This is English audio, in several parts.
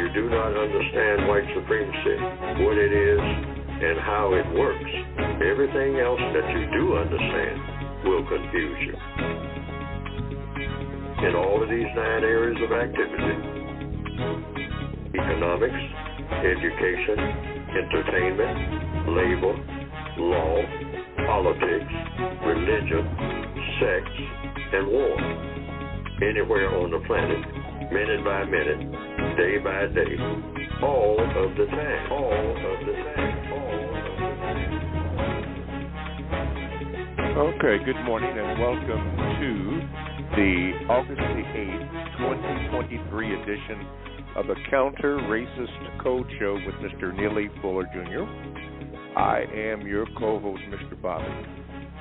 you do not understand white supremacy, what it is, and how it works, everything else that you do understand will confuse you. In all of these 9 areas of activity, economics, education, entertainment, labor, law, politics, religion, sex, and war. Anywhere on the planet, minute by minute, day by day, all of the time, all of the time, all of the time. Okay, good morning and welcome to the August the 8th, 2023 edition of the Counter-Racist Code Show with Mr. Neely Fuller, Jr. I am your co-host, Mr. Bobby,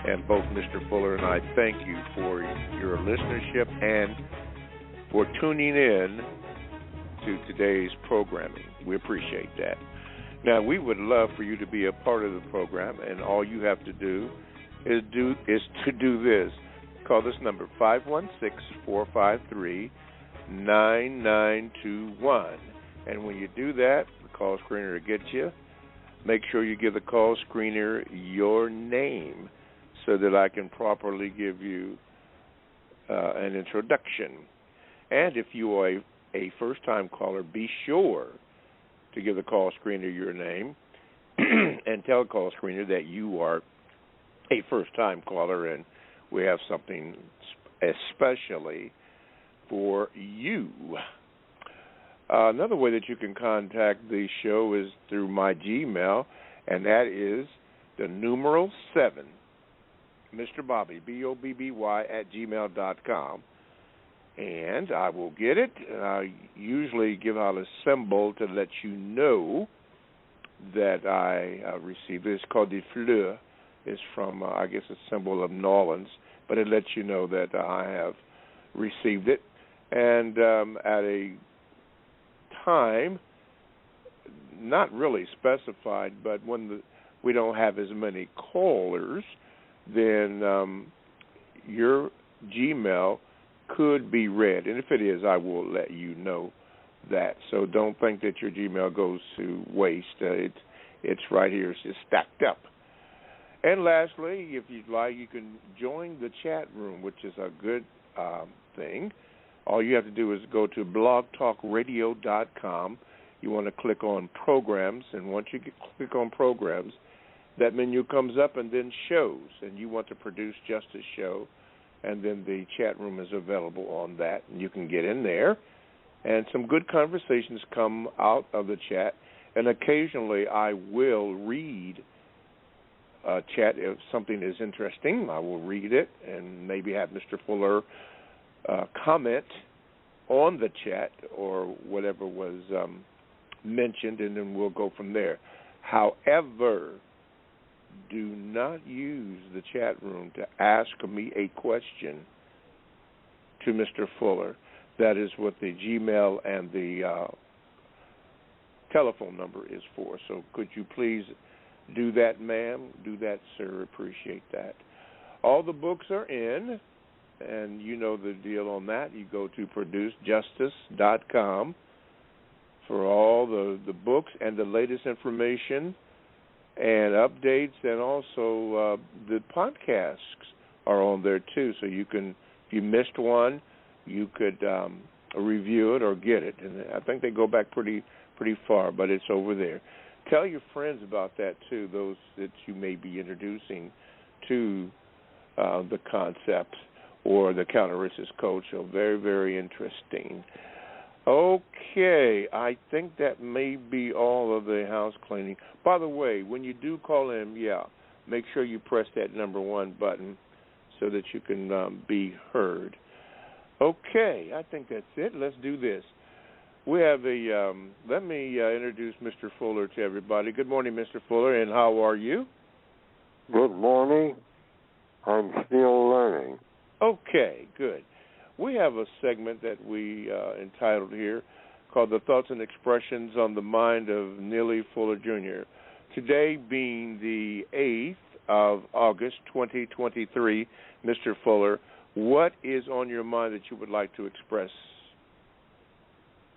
and both Mr. Fuller and I thank you for your listenership and for tuning in to today's programming. We appreciate that. Now, we would love for you to be a part of the program, and all you have to do is to do this. Call this number, 516-453-9921. And when you do that, the call screener will get you. Make sure you give the call screener your name so that I can properly give you an introduction. And if you are a first-time caller, be sure to give the call screener your name and tell the call screener that you are a first-time caller and we have something especially for you. Another way that you can contact the show is through my Gmail, and that is the numeral 7, Mr. Bobby, BOBBY @gmail.com. And I will get it. I usually give out a symbol to let you know that I received it. It's called the fleur. It's from, I guess, a symbol of New Orleans, but it lets you know that I have received it. And at a time, not really specified, but when we don't have as many callers, then your Gmail could be read. And if it is, I will let you know that. So don't think that your Gmail goes to waste. It's right here. It's just stacked up. And lastly, if you'd like, you can join the chat room, which is a good thing. All you have to do is go to blogtalkradio.com. You want to click on programs, and once you click on programs, that menu comes up and then shows, and you want to produce just a show, and then the chat room is available on that, and you can get in there, and some good conversations come out of the chat, and occasionally I will read a chat. If something is interesting, I will read it and maybe have Mr. Fuller comment on the chat or whatever was mentioned, and then we'll go from there. However, do not use the chat room to ask me a question to Mr. Fuller. That is what the Gmail and the telephone number is for. So could you please do that, ma'am? Do that, sir. Appreciate that. All the books are in, and you know the deal on that. You go to producejustice.com for all the books and the latest information and updates, and also the podcasts are on there too. So you can, if you missed one, you could review it or get it. And I think they go back pretty far, but it's over there. Tell your friends about that too, those that you may be introducing to the concept or the Counter-Racist Code Show. Very, very interesting. Okay, I think that may be all of the house cleaning. By the way, when you do call in, make sure you press that number 1 button so that you can be heard. Okay, I think that's it. Let's do this. We have let me introduce Mr. Fuller to everybody. Good morning, Mr. Fuller, and how are you? Good morning. I'm still learning. Okay, good. We have a segment that we entitled here called The Thoughts and Expressions on the Mind of Neely Fuller, Jr. Today being the 8th of August, 2023, Mr. Fuller, what is on your mind that you would like to express?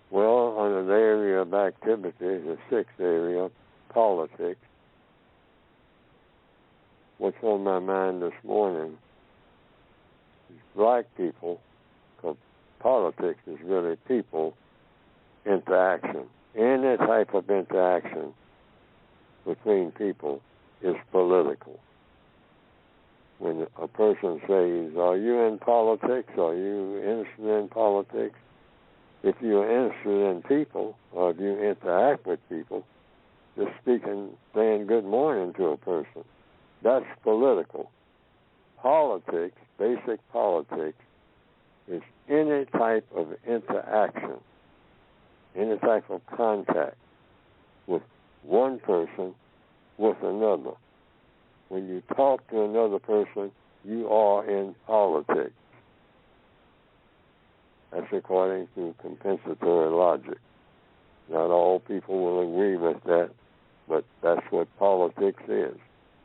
Well, under the area of activity, the sixth area, politics, what's on my mind this morning is black people, because politics is really people interaction. Any type of interaction between people is political. When a person says, are you in politics? Are you interested in politics? If you're interested in people, or if you interact with people, just speaking, saying good morning to a person, that's political. Politics, basic politics, is any type of interaction, any type of contact with one person with another. When you talk to another person, you are in politics. That's according to compensatory logic. Not all people will agree with that, but that's what politics is.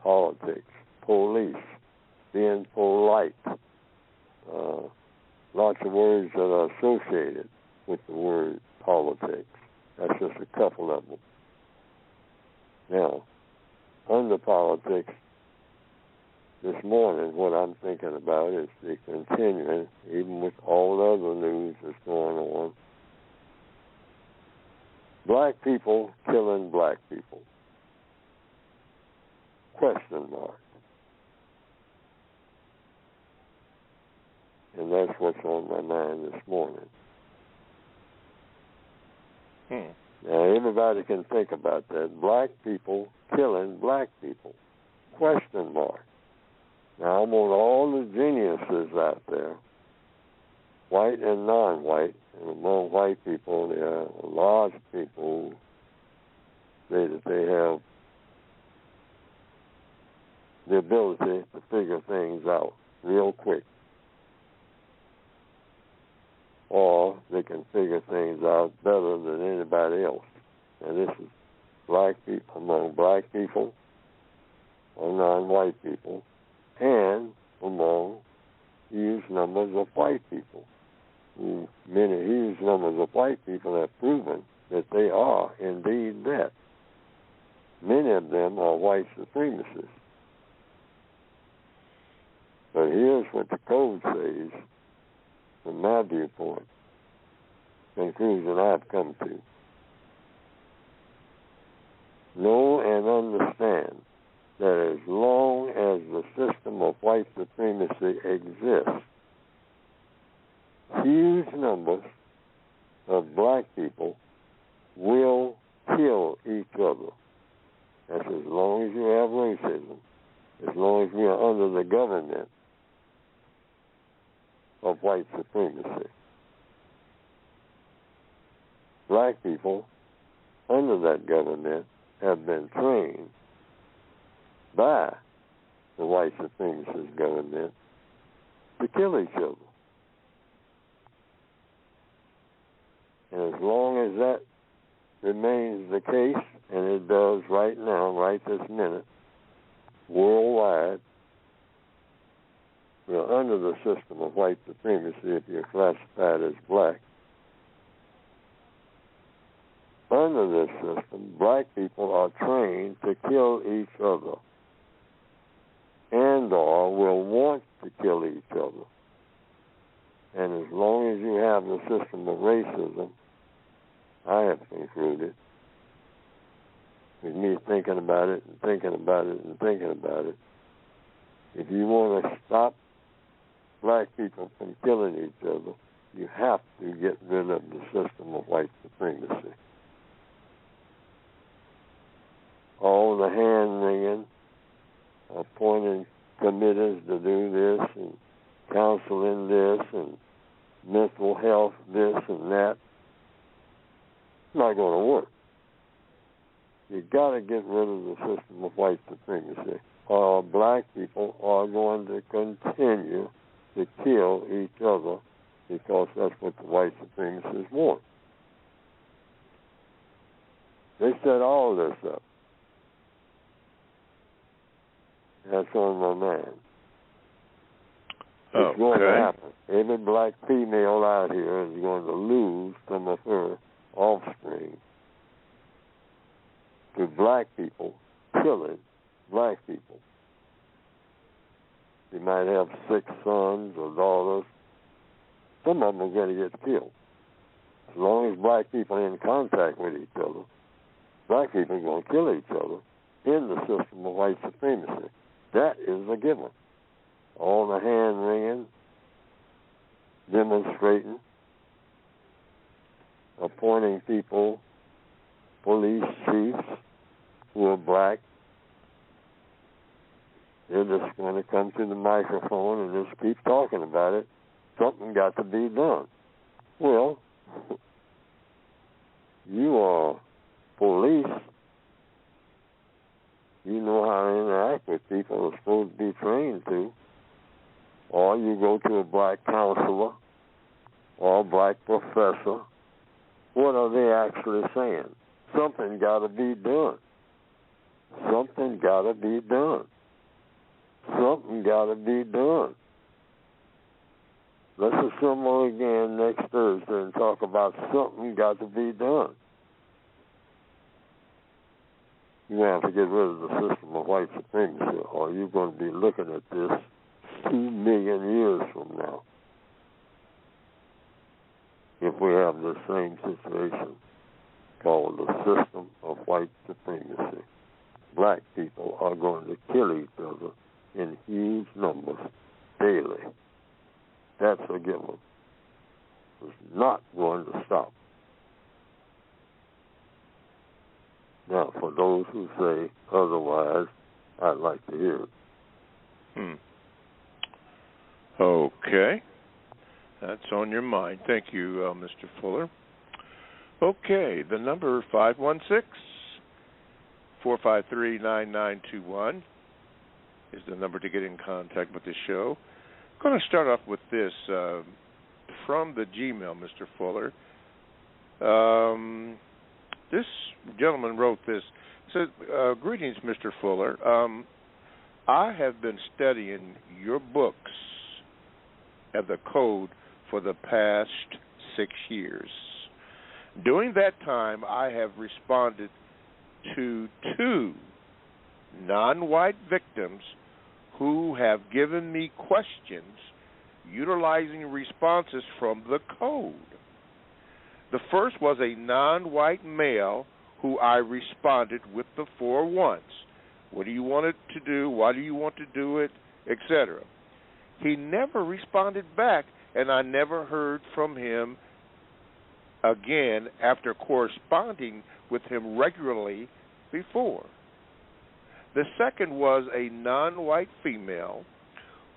Politics, police, being polite. Lots of words that are associated with the word politics. That's just a couple of them. Now, under politics, this morning, what I'm thinking about is the continuing, even with all the other news that's going on, black people killing black people. Question mark. And that's what's on my mind this morning. Now, everybody can think about that. Black people killing black people. Question mark. Now, I want all the geniuses out there, white and non-white, and among white people, there are a lot of people who say that they have the ability to figure things out real quick. Or they can figure things out better than anybody else. And this is black people among black people or non-white people, and among huge numbers of white people. Many huge numbers of white people have proven that they are indeed that. Many of them are white supremacists. But here's what the code says, from my viewpoint, conclusion I've come to. Know and understand that as long as the system of white supremacy exists, huge numbers of black people will kill each other. That's as long as you have racism, as long as we are under the government of white supremacy. Black people under that government have been trained by the white supremacist government to kill each other. And as long as that remains the case, and it does right now, right this minute, worldwide, we're under the system of white supremacy if you're classified as black. Under this system, black people are trained to kill each other and or will want to kill each other. And as long as you have the system of racism, I have concluded, with me thinking about it and thinking about it and thinking about it, if you want to stop black people from killing each other, you have to get rid of the system of white supremacy. All the hand-wringing, appointing committees to do this and counseling this and mental health this and that, not going to work. You've got to get rid of the system of white supremacy, or black people are going to continue to kill each other because that's what the white supremacists want. They set all this up. That's on my mind. It's going to happen. Every black female out here is going to lose some of her offspring to black people killing black people. You might have 6 sons or daughters. Some of them are going to get killed. As long as black people are in contact with each other, black people are going to kill each other in the system of white supremacy. That is a given. All the hand-wringing, demonstrating, appointing people, police chiefs who are black, they're just going to come to the microphone and just keep talking about it. Something got to be done. Well, you are police. You know how to interact with people are supposed to be trained to. Or you go to a black counselor or a black professor. What are they actually saying? Something got to be done. Something got to be done. Something got to be done. Let's assemble again next Thursday and talk about something got to be done. You're going to have to get rid of the system of white supremacy, or you're going to be looking at this 2 million years from now if we have the same situation called the system of white supremacy. Black people are going to kill each other in huge numbers daily. That's a given. It's not going to stop. Now, for those who say otherwise, I'd like to hear it. Okay. That's on your mind. Thank you, Mr. Fuller. Okay, the number 516-453-9921 is the number to get in contact with the show. I'm going to start off with this from the Gmail, Mr. Fuller. This gentleman wrote this. He said, greetings, Mr. Fuller. I have been studying your books and the code for the past 6 years. During that time, I have responded to 2 non-white victims who have given me questions utilizing responses from the code. The first was a non-white male who I responded with the 4 wants. What do you want it to do? Why do you want to do it? Etc. He never responded back, and I never heard from him again after corresponding with him regularly before. The second was a non-white female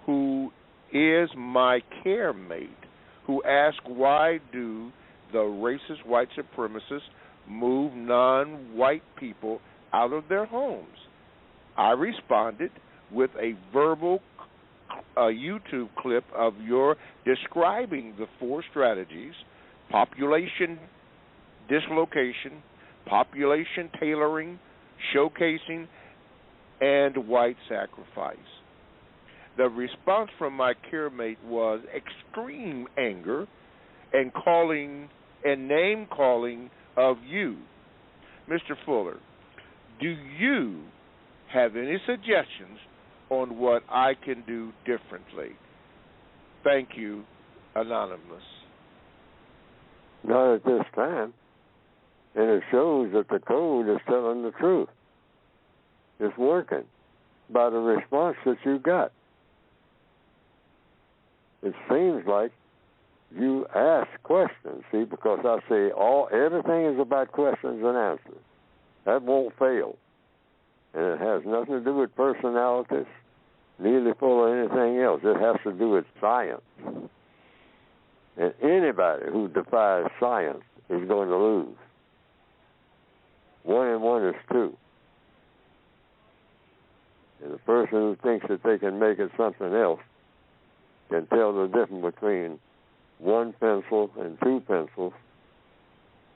who is my care mate, who asked why do the racist white supremacists move non-white people out of their homes. I responded with a verbal YouTube clip of your describing the 4 strategies: population dislocation, population tailoring, showcasing, and white sacrifice. The response from my care mate was extreme anger and name calling of you. Mr. Fuller, do you have any suggestions on what I can do differently? Thank you, Anonymous. Not at this time. And it shows that the code is telling the truth. It's working by the response that you got. It seems like you ask questions, see, because I say everything is about questions and answers. That won't fail. And it has nothing to do with personalities, Neely or anything else. It has to do with science. And anybody who defies science is going to lose. 1 and 1 is 2. And the person who thinks that they can make it something else can tell the difference between 1 pencil and 2 pencils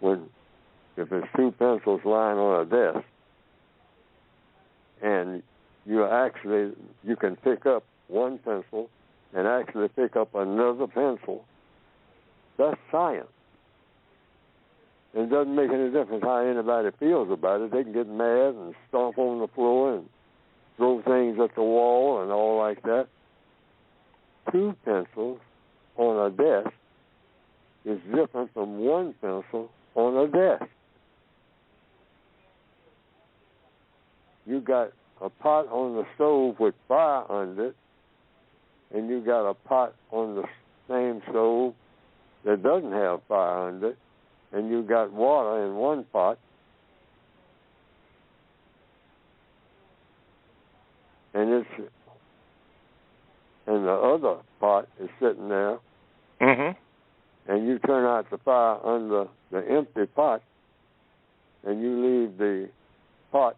if it's 2 pencils lying on a desk and you can pick up 1 pencil and actually pick up another pencil. That's science. And it doesn't make any difference how anybody feels about it. They can get mad and stomp on the floor and throw things at the wall and all like that. 2 pencils on a desk is different from 1 pencil on a desk. You got a pot on the stove with fire under it, and you got a pot on the same stove that doesn't have fire under it, and you got water in one pot, and the other pot is sitting there, and you turn out the fire under the empty pot, and you leave the pot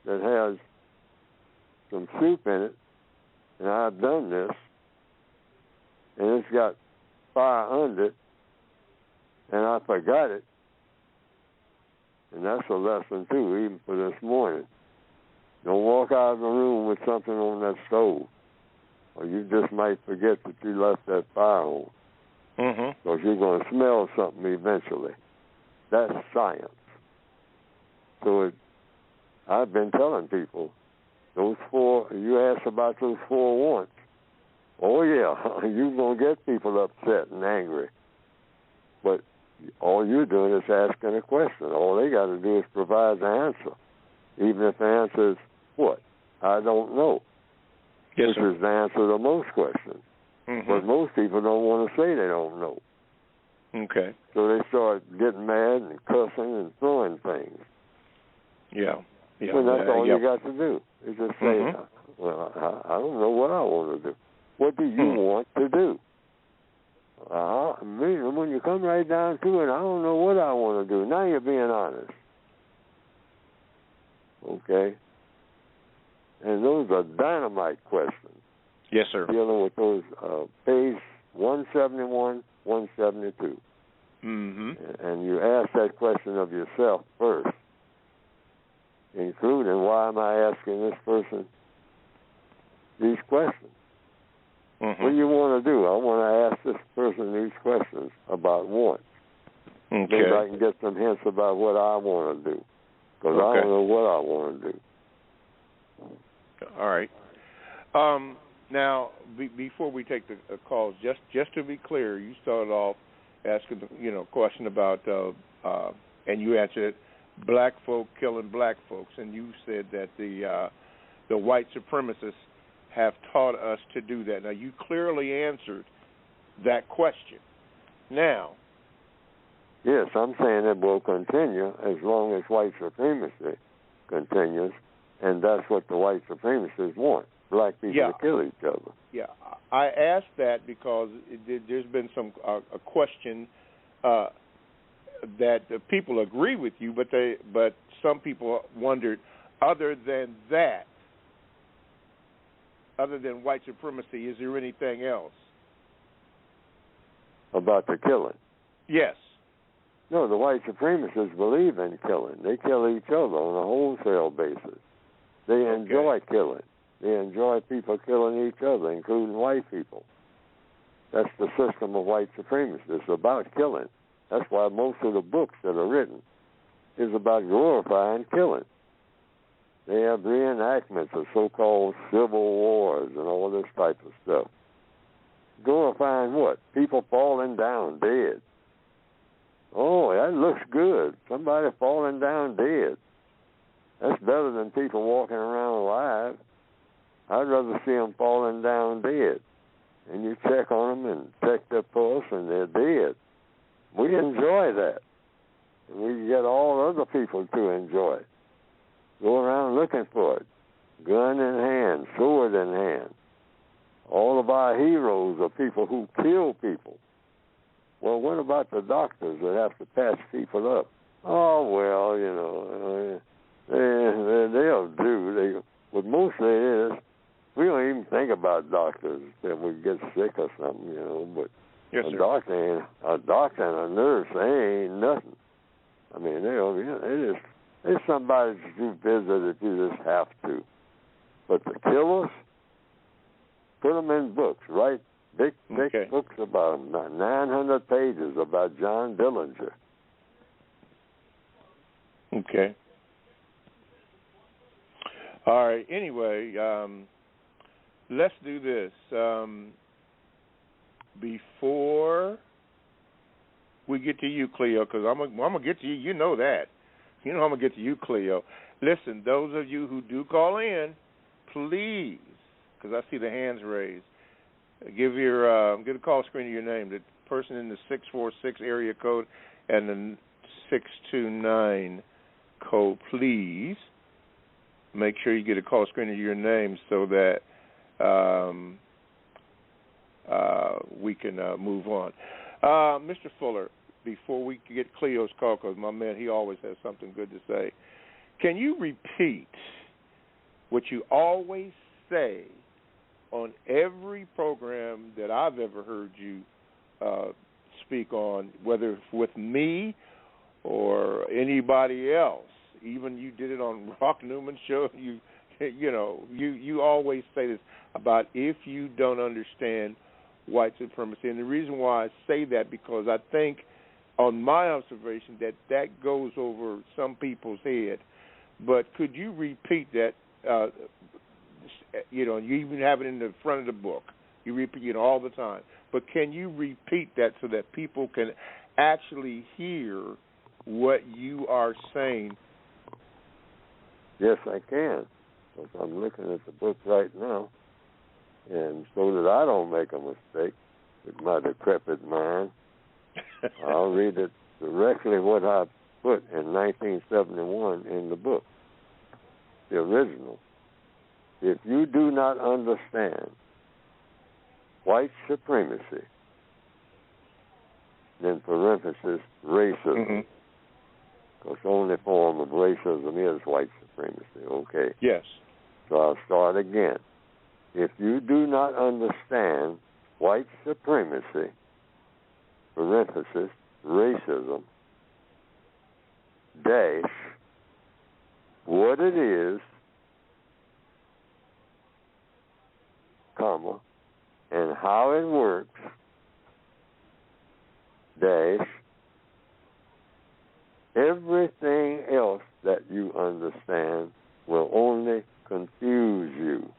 that has some soup in it, and I've done this, and it's got fire under it, and I forgot it, and that's a lesson too, even for this morning. Don't walk out of the room with something on that stove, or you just might forget that you left that fire on, because you're going to smell something eventually. That's science. So I've been telling people, those 4, you asked about those 4 wants. Oh, yeah, you're going to get people upset and angry. But all you're doing is asking a question. All they got to do is provide the answer, even if the answer is what? I don't know. Yes, which sir. is the answer to most questions. But most people don't want to say they don't know. Okay. So they start getting mad and cussing and throwing things. Yeah. And that's all you got to do. Is just say, well, I don't know what I want to do. What do you want to do? When you come right down to it, I don't know what I want to do. Now you're being honest. Okay? And those are dynamite questions. Yes, sir. Dealing with those page 171, 172. And you ask that question of yourself first, including, why am I asking this person these questions? What do you want to do? I want to ask this person these questions about wants. Okay. Maybe I can get some hints about what I want to do, because I don't know what I want to do. All right. Now, before we take the calls, just to be clear, you started off asking, question about, and you answered it, black folk killing black folks, and you said that the white supremacists have taught us to do that. Now, you clearly answered that question. Now, yes, I'm saying it will continue as long as white supremacy continues, and that's what the white supremacists want. Black people to kill each other. Yeah, I asked that because there's been a question that the people agree with you, but some people wondered, other than that, other than white supremacy, is there anything else? About the killing? Yes. No, the white supremacists believe in killing. They kill each other on a wholesale basis. They enjoy killing. They enjoy people killing each other, including white people. That's the system of white supremacy. It's about killing. That's why most of the books that are written is about glorifying killing. They have reenactments of so-called civil wars and all this type of stuff. Glorifying what? People falling down dead. Oh, that looks good. Somebody falling down dead. That's better than people walking around alive. I'd rather see them falling down dead. And you check on them and check their pulse, and they're dead. We enjoy that. We get all other people to enjoy it. Go around looking for it. Gun in hand, sword in hand. All of our heroes are people who kill people. Well, what about the doctors that have to patch people up? Oh, well, they'll do. But mostly it is, we don't even think about doctors that we get sick or something, but yes, a doctor and a nurse, they ain't nothing. I mean, there's somebody to do business that you just have to. But the killers, put them in books, right? Big books about them, 900 pages about John Dillinger. Okay. All right. Anyway, let's do this. Before we get to you, Cleo, because I'm gonna get to you. You know that. You know I'm gonna get to you, Cleo. Listen, those of you who do call in, please, because I see the hands raised, get a call screen of your name. The person in the 646 area code and the 629 code, please make sure you get a call screen of your name so that we can move on. Mr. Fuller, before we get Cleo's call, because my man, he always has something good to say, can you repeat what you always say on every program that I've ever heard you speak on, whether with me or anybody else? Even you did it on Rock Newman's show. You always say this about if you don't understand white supremacy. And the reason why I say that, because I think on my observation that goes over some people's head. But could you repeat that? You even have it in the front of the book. You repeat it all the time. But can you repeat that so that people can actually hear what you are saying? Yes, I can. Because I'm looking at the book right now. And so that I don't make a mistake with my decrepit mind, I'll read it directly what I put in 1971 in the book, the original. If you do not understand white supremacy, then parenthesis, racism, because the only form of racism is white supremacy, okay? Yes. So I'll start again. If you do not understand white supremacy, parenthesis, racism, dash, what it is, comma, and how it works, dash, everything else that you understand will only confuse you.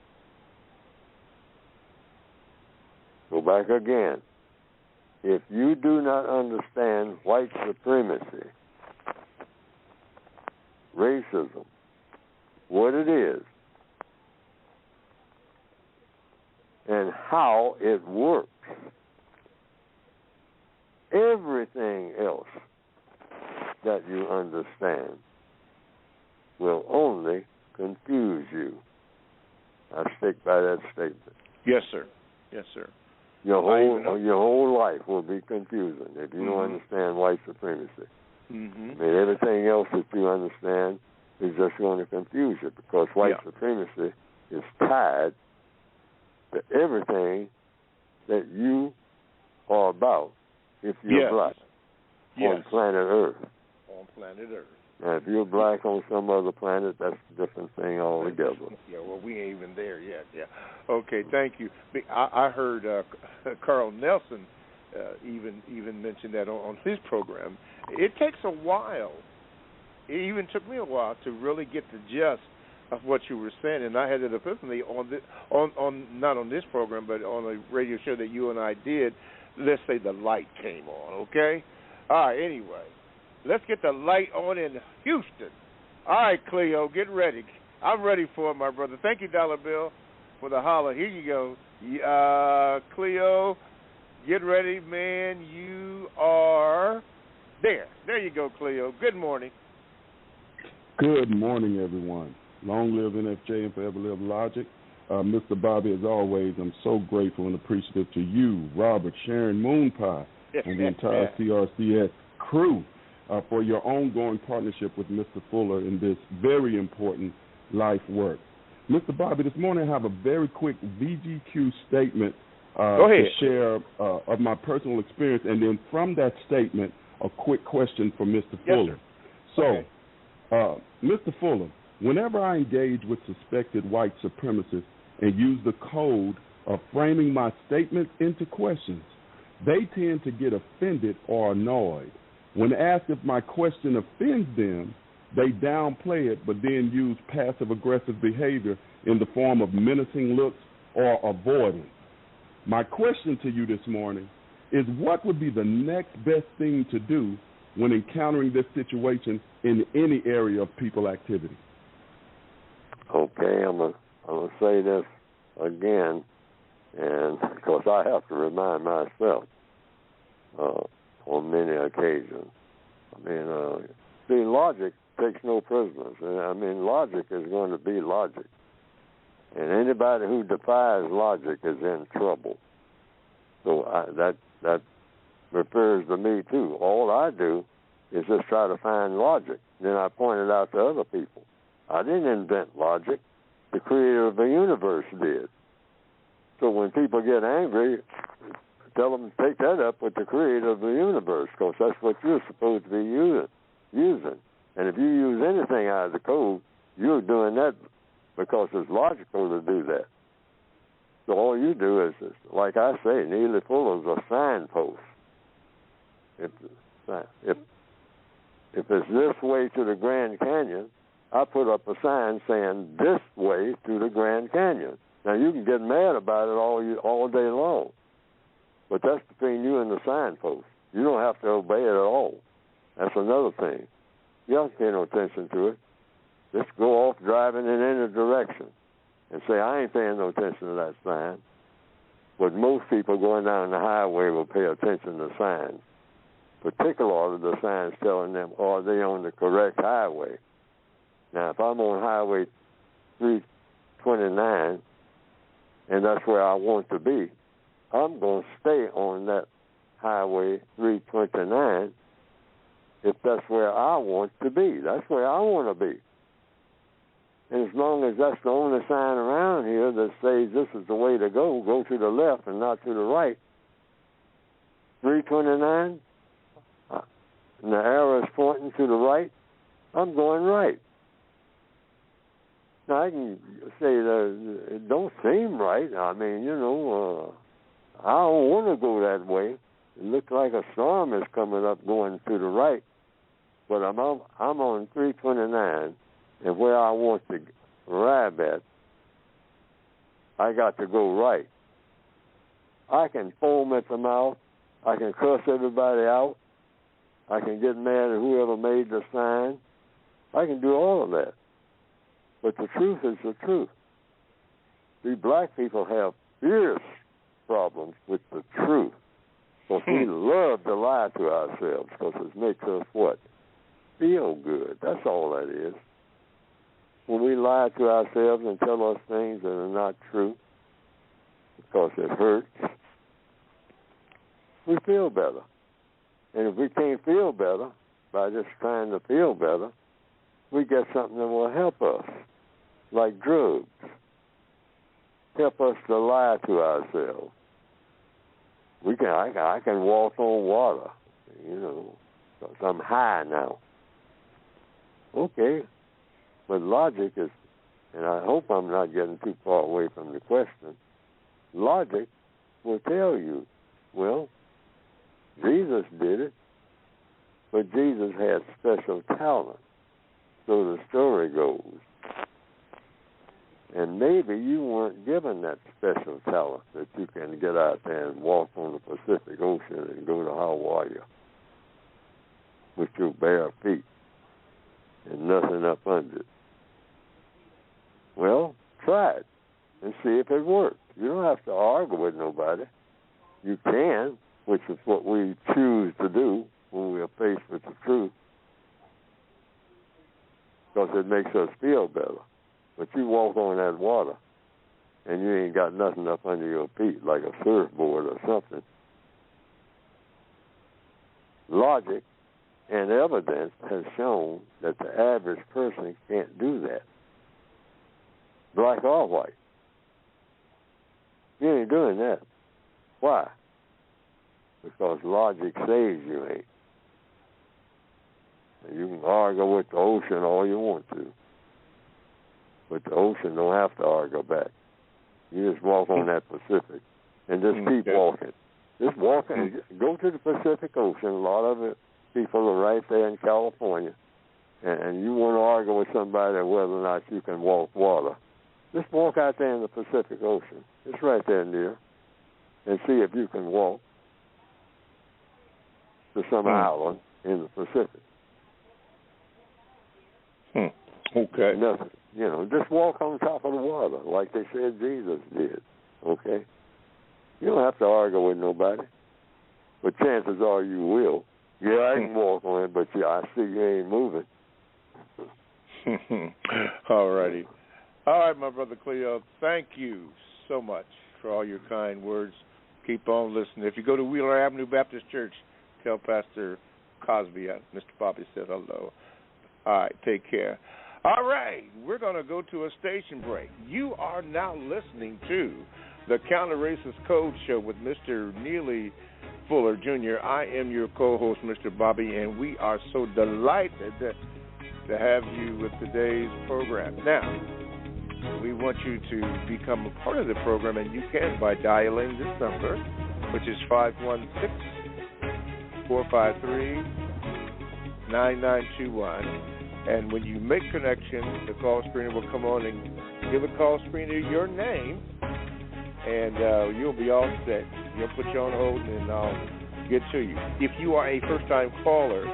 Go back again. If you do not understand white supremacy, racism, what it is, and how it works, everything else that you understand will only confuse you. I stick by that statement. Yes, sir. Yes, sir. Your whole life will be confusing if you don't understand white supremacy. I mean, everything else that you understand is just going to confuse you, because white supremacy is tied to everything that you are about if you're black on planet Earth. On planet Earth. Now, if you're black on some other planet, that's a different thing altogether. Yeah, well, we ain't even there yet. Yeah. Okay, thank you. I heard Carl Nelson even mention that on his program. It takes a while. It even took me a while to really get the gist of what you were saying, and I had an epiphany on not on this program, but on a radio show that you and I did. Let's say the light came on. Okay. All right. Anyway. Let's get the light on in Houston. All right, Cleo, get ready. I'm ready for it, my brother. Thank you, Dollar Bill, for the holler. Here you go. Cleo, get ready, man. You are there. There you go, Cleo. Good morning. Good morning, everyone. Long live NFJ and forever live Logic. Mr. Bobby, as always, I'm so grateful and appreciative to you, Robert, Sharon, Moonpie, and the entire CRCS crew for your ongoing partnership with Mr. Fuller in this very important life work. Mr. Bobby, this morning I have a very quick VGQ statement to share of my personal experience, and then from that statement, a quick question for Mr. Fuller. So, Mr. Fuller, whenever I engage with suspected white supremacists and use the code of framing my statements into questions, they tend to get offended or annoyed. When asked if my question offends them, They downplay it, but then use passive-aggressive behavior in the form of menacing looks or avoidance. My question to you this morning is, what would be the next best thing to do when encountering this situation in any area of people activity? Okay, I'm gonna say this again, and because I have to remind myself on many occasions. I mean, see, logic takes no prisoners. I mean, logic is going to be logic, and anybody who defies logic is in trouble. So that refers to me too. All I do is just try to find logic. Then I point it out to other people. I didn't invent logic. The creator of the universe did. So when people get angry, tell them to take that up with the creator of the universe, because that's what you're supposed to be using. And if you use anything out of the code, you're doing that because it's logical to do that. So all you do is like I say, Neely Fuller's a signpost. If it's this way to the Grand Canyon, I put up a sign saying this way to the Grand Canyon. Now, you can get mad about it all day long, but that's between you and the signpost. You don't have to obey it at all. That's another thing. You don't pay no attention to it. Just go off driving in any direction and say, I ain't paying no attention to that sign. But most people going down the highway will pay attention to signs, particularly the signs telling them, are they on the correct highway? Now, if I'm on Highway 329, and that's where I want to be, I'm going to stay on that Highway 329 if that's where I want to be. That's where I want to be. And as long as that's the only sign around here that says this is the way to go to the left and not to the right, 329, and the arrow is pointing to the right, I'm going right. Now, I can say that it don't seem right. I mean, I don't want to go that way. It looks like a storm is coming up going to the right. But I'm on 329, and where I want to arrive at, I got to go right. I can foam at the mouth. I can cuss everybody out. I can get mad at whoever made the sign. I can do all of that. But the truth is the truth. We black people have fierce problems with the truth. Because we love to lie to ourselves, because it makes us what? Feel good. That's all that is. When we lie to ourselves and tell us things that are not true, because it hurts, we feel better. And if we can't feel better by just trying to feel better, we get something that will help us, like drugs. Help us to lie to ourselves. I can walk on water, because I'm high now. Okay, but logic is, and I hope I'm not getting too far away from the question, logic will tell you, well, Jesus did it, but Jesus had special talent. So the story goes. And maybe you weren't given that special talent that you can get out there and walk on the Pacific Ocean and go to Hawaii with your bare feet and nothing up under it. Well, try it and see if it works. You don't have to argue with nobody. You can, which is what we choose to do when we are faced with the truth, because it makes us feel better. But you walk on that water, and you ain't got nothing up under your feet, like a surfboard or something. Logic and evidence has shown that the average person can't do that, black or white. You ain't doing that. Why? Because logic says you ain't. And you can argue with the ocean all you want to, but the ocean don't have to argue back. You just walk on that Pacific and just keep walking. Just walk and go to the Pacific Ocean. A lot of it, people are right there in California. and you want to argue with somebody whether or not you can walk water, just walk out there in the Pacific Ocean. It's right there near, and see if you can walk to some island in the Pacific. Okay. Nothing. You know, just walk on top of the water like they said Jesus did. Okay? You don't have to argue with nobody, but chances are you will. Yeah, I can walk on it, but I see you ain't moving. All righty. All right, my brother Cleo, thank you so much for all your kind words. Keep on listening. If you go to Wheeler Avenue Baptist Church, tell Pastor Cosby Mr. Bobby said hello. All right, take care. All right, we're going to go to a station break. You are now listening to the Counter Racist Code Show with Mr. Neely Fuller, Jr. I am your co-host, Mr. Bobby, and we are so delighted to have you with today's program. Now, we want you to become a part of the program, and you can by dialing this number, which is 516-453-9921. And when you make connection, the call screener will come on and give the call screener your name, and you'll be all set. You'll put you on hold, and I'll get to you. If you are a first-time caller,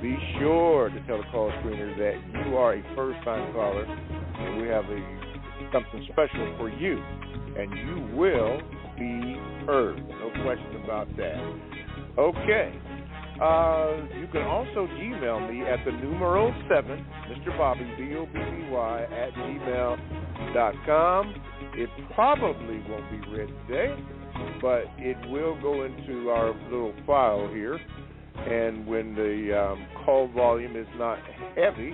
be sure to tell the call screener that you are a first-time caller, and we have something special for you, and you will be heard. No question about that. Okay. You can also Gmail me at the numeral 7, Mr. Bobby, BOBBY, at gmail.com. It probably won't be read today, but it will go into our little file here. And when the call volume is not heavy,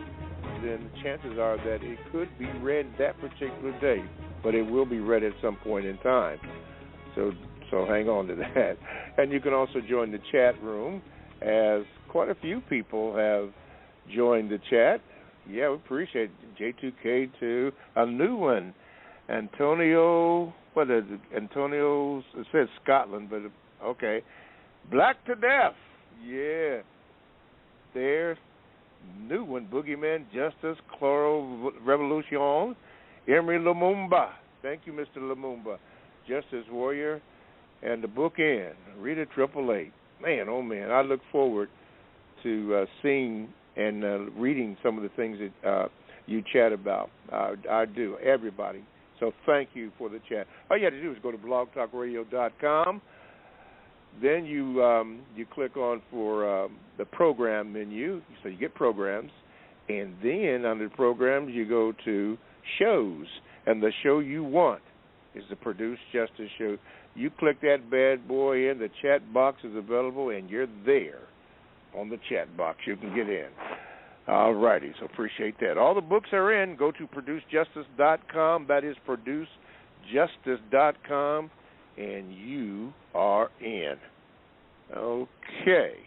then the chances are that it could be read that particular day, but it will be read at some point in time. So hang on to that. And you can also join the chat room, as quite a few people have joined the chat. Yeah, we appreciate it. J2K2, a new one. Antonio, what is it? Antonio's, it says Scotland, but okay. Black to Death, yeah. There's new one. Boogeyman, Justice, Chloro Revolution, Emery Lumumba. Thank you, Mr. Lumumba. Justice Warrior, and the bookend, Rita 888. Man, oh man, I look forward to seeing and reading some of the things that you chat about. I do, everybody. So thank you for the chat. All you have to do is go to blogtalkradio.com. Then you click on for the program menu, so you get programs. And then under programs, you go to shows. And the show you want is the Produced Justice Show. You click that bad boy in, the chat box is available, and you're there on the chat box. You can get in. All righty, so appreciate that. All the books are in. Go to ProduceJustice.com. That is ProduceJustice.com, and you are in. Okay.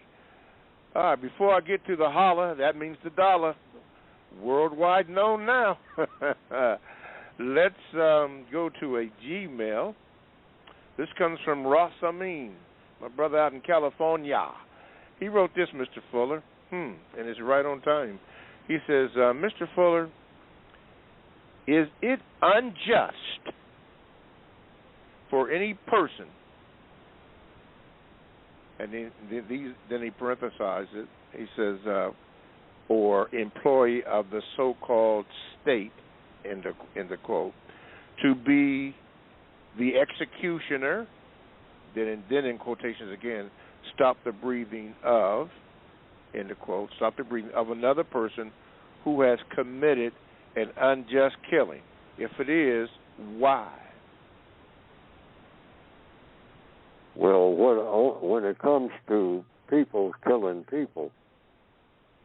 All right, before I get to the holla, that means the dollar. Worldwide known now. Let's go to a Gmail. This comes from Ross Amin, my brother out in California. He wrote this, Mr. Fuller, and it's right on time. He says, Mr. Fuller, is it unjust for any person, and then he parenthesizes it, he says, or employee of the so-called state, in the quote, to be the executioner, then in quotations again, stop the breathing of, end of quote, stop the breathing of another person who has committed an unjust killing. If it is, why? Well, when it comes to people killing people,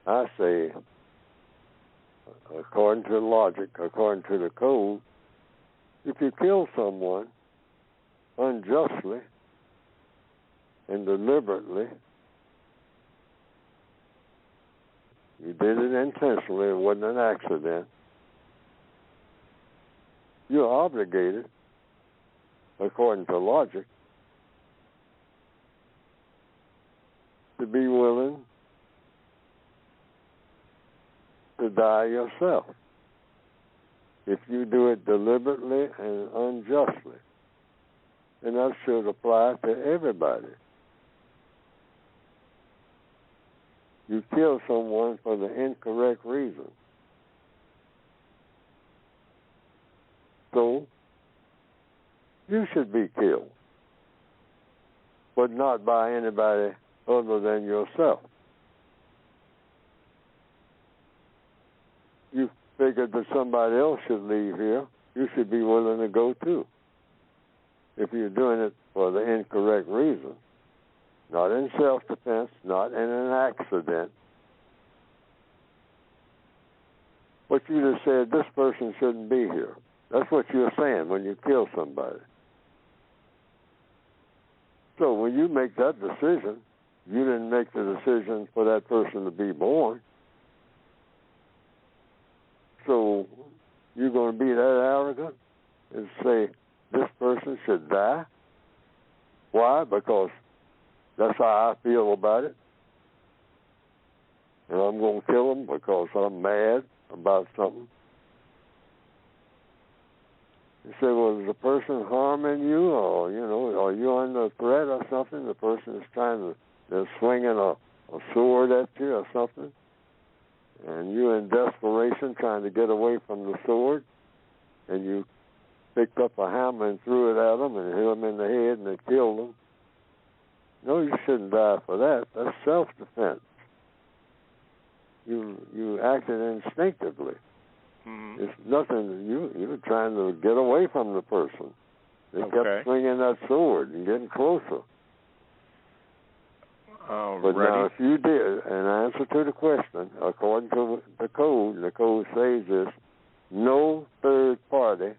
I say, according to logic, according to the code, if you kill someone unjustly and deliberately, you did it intentionally, it wasn't an accident, you're obligated, according to logic, to be willing to die yourself if you do it deliberately and unjustly. And that should apply to everybody. You kill someone for the incorrect reason. So, you should be killed, but not by anybody other than yourself. You figured that somebody else should leave here. You should be willing to go too. If you're doing it for the incorrect reason, not in self-defense, not in an accident. But you just said this person shouldn't be here. That's what you're saying when you kill somebody. So when you make that decision, you didn't make the decision for that person to be born. So you're going to be that arrogant and say this person should die? Why? Because that's how I feel about it. And I'm going to kill him because I'm mad about something. You say, well, is the person harming you, or, you know, are you under threat or something? The person is trying to, they're swinging a sword at you or something, and you're in desperation trying to get away from the sword, and you picked up a hammer and threw it at them and hit them in the head and it killed them. No, you shouldn't die for that. That's self-defense. You acted instinctively. Mm-hmm. It's nothing. You're trying to get away from the person. They kept swinging that sword and getting closer. But now, if you did, in answer to the question, according to the code says this: no third party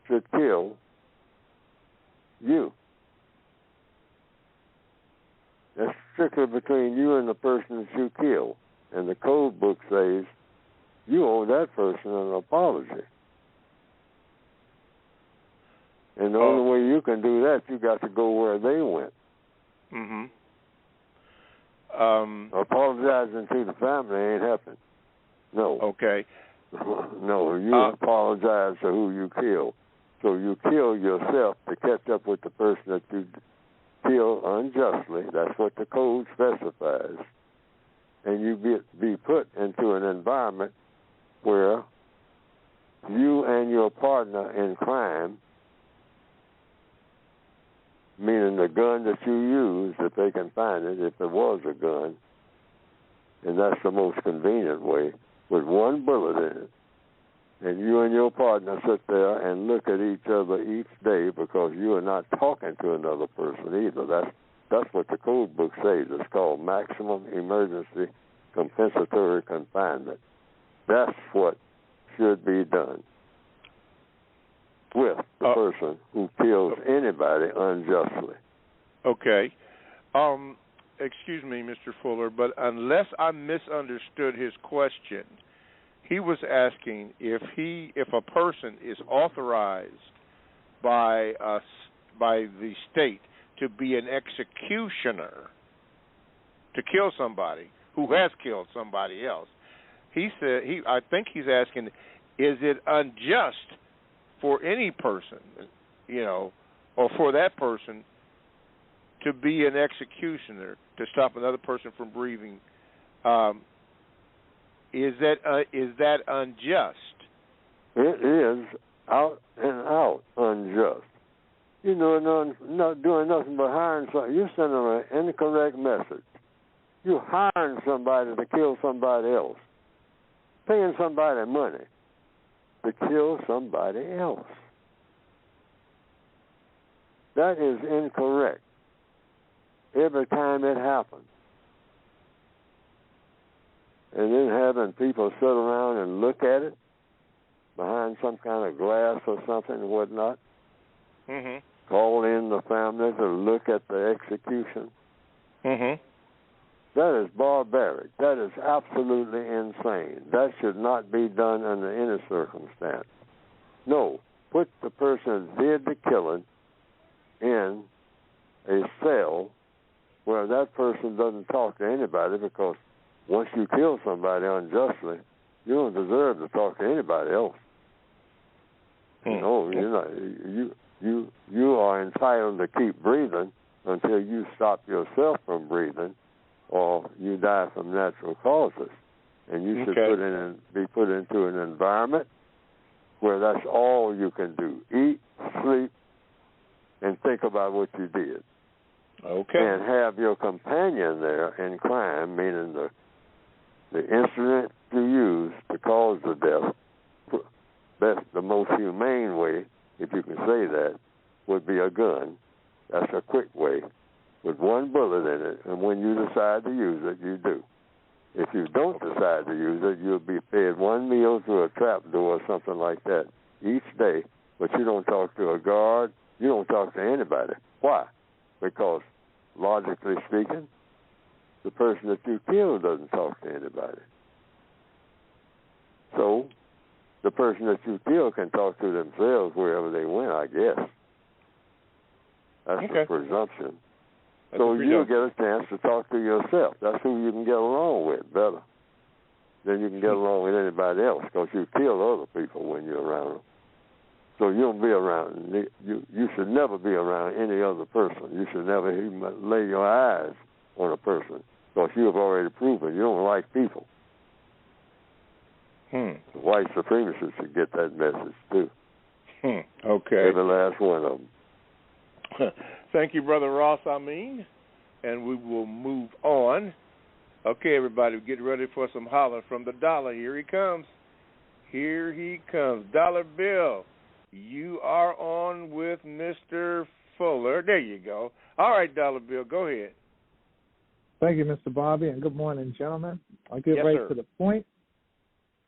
should kill you. That's strictly between you and the person that you kill. And the code book says you owe that person an apology. And the only way you can do that, you got to go where they went. Mm-hmm. Apologizing to the family ain't happening. No. Okay. No, you apologize to who you kill. So you kill yourself to catch up with the person that you kill unjustly. That's what the code specifies. And you be put into an environment where you and your partner in crime, meaning the gun that you used, if they can find it, if it was a gun, and that's the most convenient way, with one bullet in it, and you and your partner sit there and look at each other each day because you are not talking to another person either. That's what the code book says. It's called maximum emergency compensatory confinement. That's what should be done with the person who kills anybody unjustly. Okay. Excuse me, Mr. Fuller, but unless I misunderstood his question, he was asking if a person is authorized by the state to be an executioner, to kill somebody who has killed somebody else. He said I think he's asking, is it unjust for any person, or for that person to be an executioner, to stop another person from breathing? Is that unjust? It is out and out unjust. Not doing nothing but hiring somebody. You're sending an incorrect message. You're hiring somebody to kill somebody else, paying somebody money to kill somebody else. That is incorrect. Every time it happens. And then having people sit around and look at it behind some kind of glass or something and whatnot. Mm-hmm. Call in the family to look at the execution. Mm-hmm. That is barbaric. That is absolutely insane. That should not be done under any circumstance. No, put the person who did the killing in a cell Well, that person doesn't talk to anybody because once you kill somebody unjustly, you don't deserve to talk to anybody else. You know, you are entitled to keep breathing until you stop yourself from breathing, or you die from natural causes. And you should be put into an environment where that's all you can do: eat, sleep, and think about what you did. Okay. And have your companion there in crime, meaning the instrument you use to cause the death. That's the most humane way, if you can say that, would be a gun. That's a quick way, with one bullet in it, and when you decide to use it, you do. If you don't decide to use it, you'll be fed one meal through a trap door or something like that each day, but you don't talk to a guard, you don't talk to anybody. Why? Because, logically speaking, the person that you kill doesn't talk to anybody. So, the person that you kill can talk to themselves wherever they went, I guess. That's the presumption. So you'll get a chance to talk to yourself. That's who you can get along with better than you can get along with anybody else, because you kill other people when you're around them. So you don't be around. You should never be around any other person. You should never even lay your eyes on a person, because you have already proven you don't like people. White supremacists should get that message too. Okay. Every last one of them. Thank you, Brother Ross, and we will move on. Okay, everybody, get ready for some holler from the dollar. Here he comes. Here he comes. Dollar Bill, you are on with Mr. Fuller. There you go. All right, Dollar Bill, go ahead. Thank you, Mr. Bobby, and good morning, gentlemen. I'll get right to the point.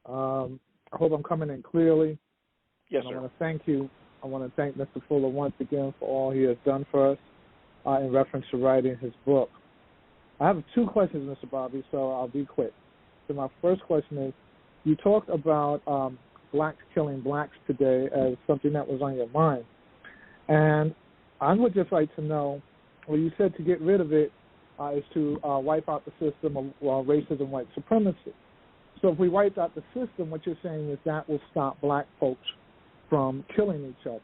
I hope I'm coming in clearly. Yes, sir. I want to thank Mr. Fuller once again for all he has done for us in reference to writing his book. I have two questions, Mr. Bobby, so I'll be quick. So my first question is, you talked about blacks killing blacks today as something that was on your mind. And I would just like to know, well, you said to get rid of it is to wipe out the system of racism, white supremacy. So if we wiped out the system, what you're saying is that will stop black folks from killing each other.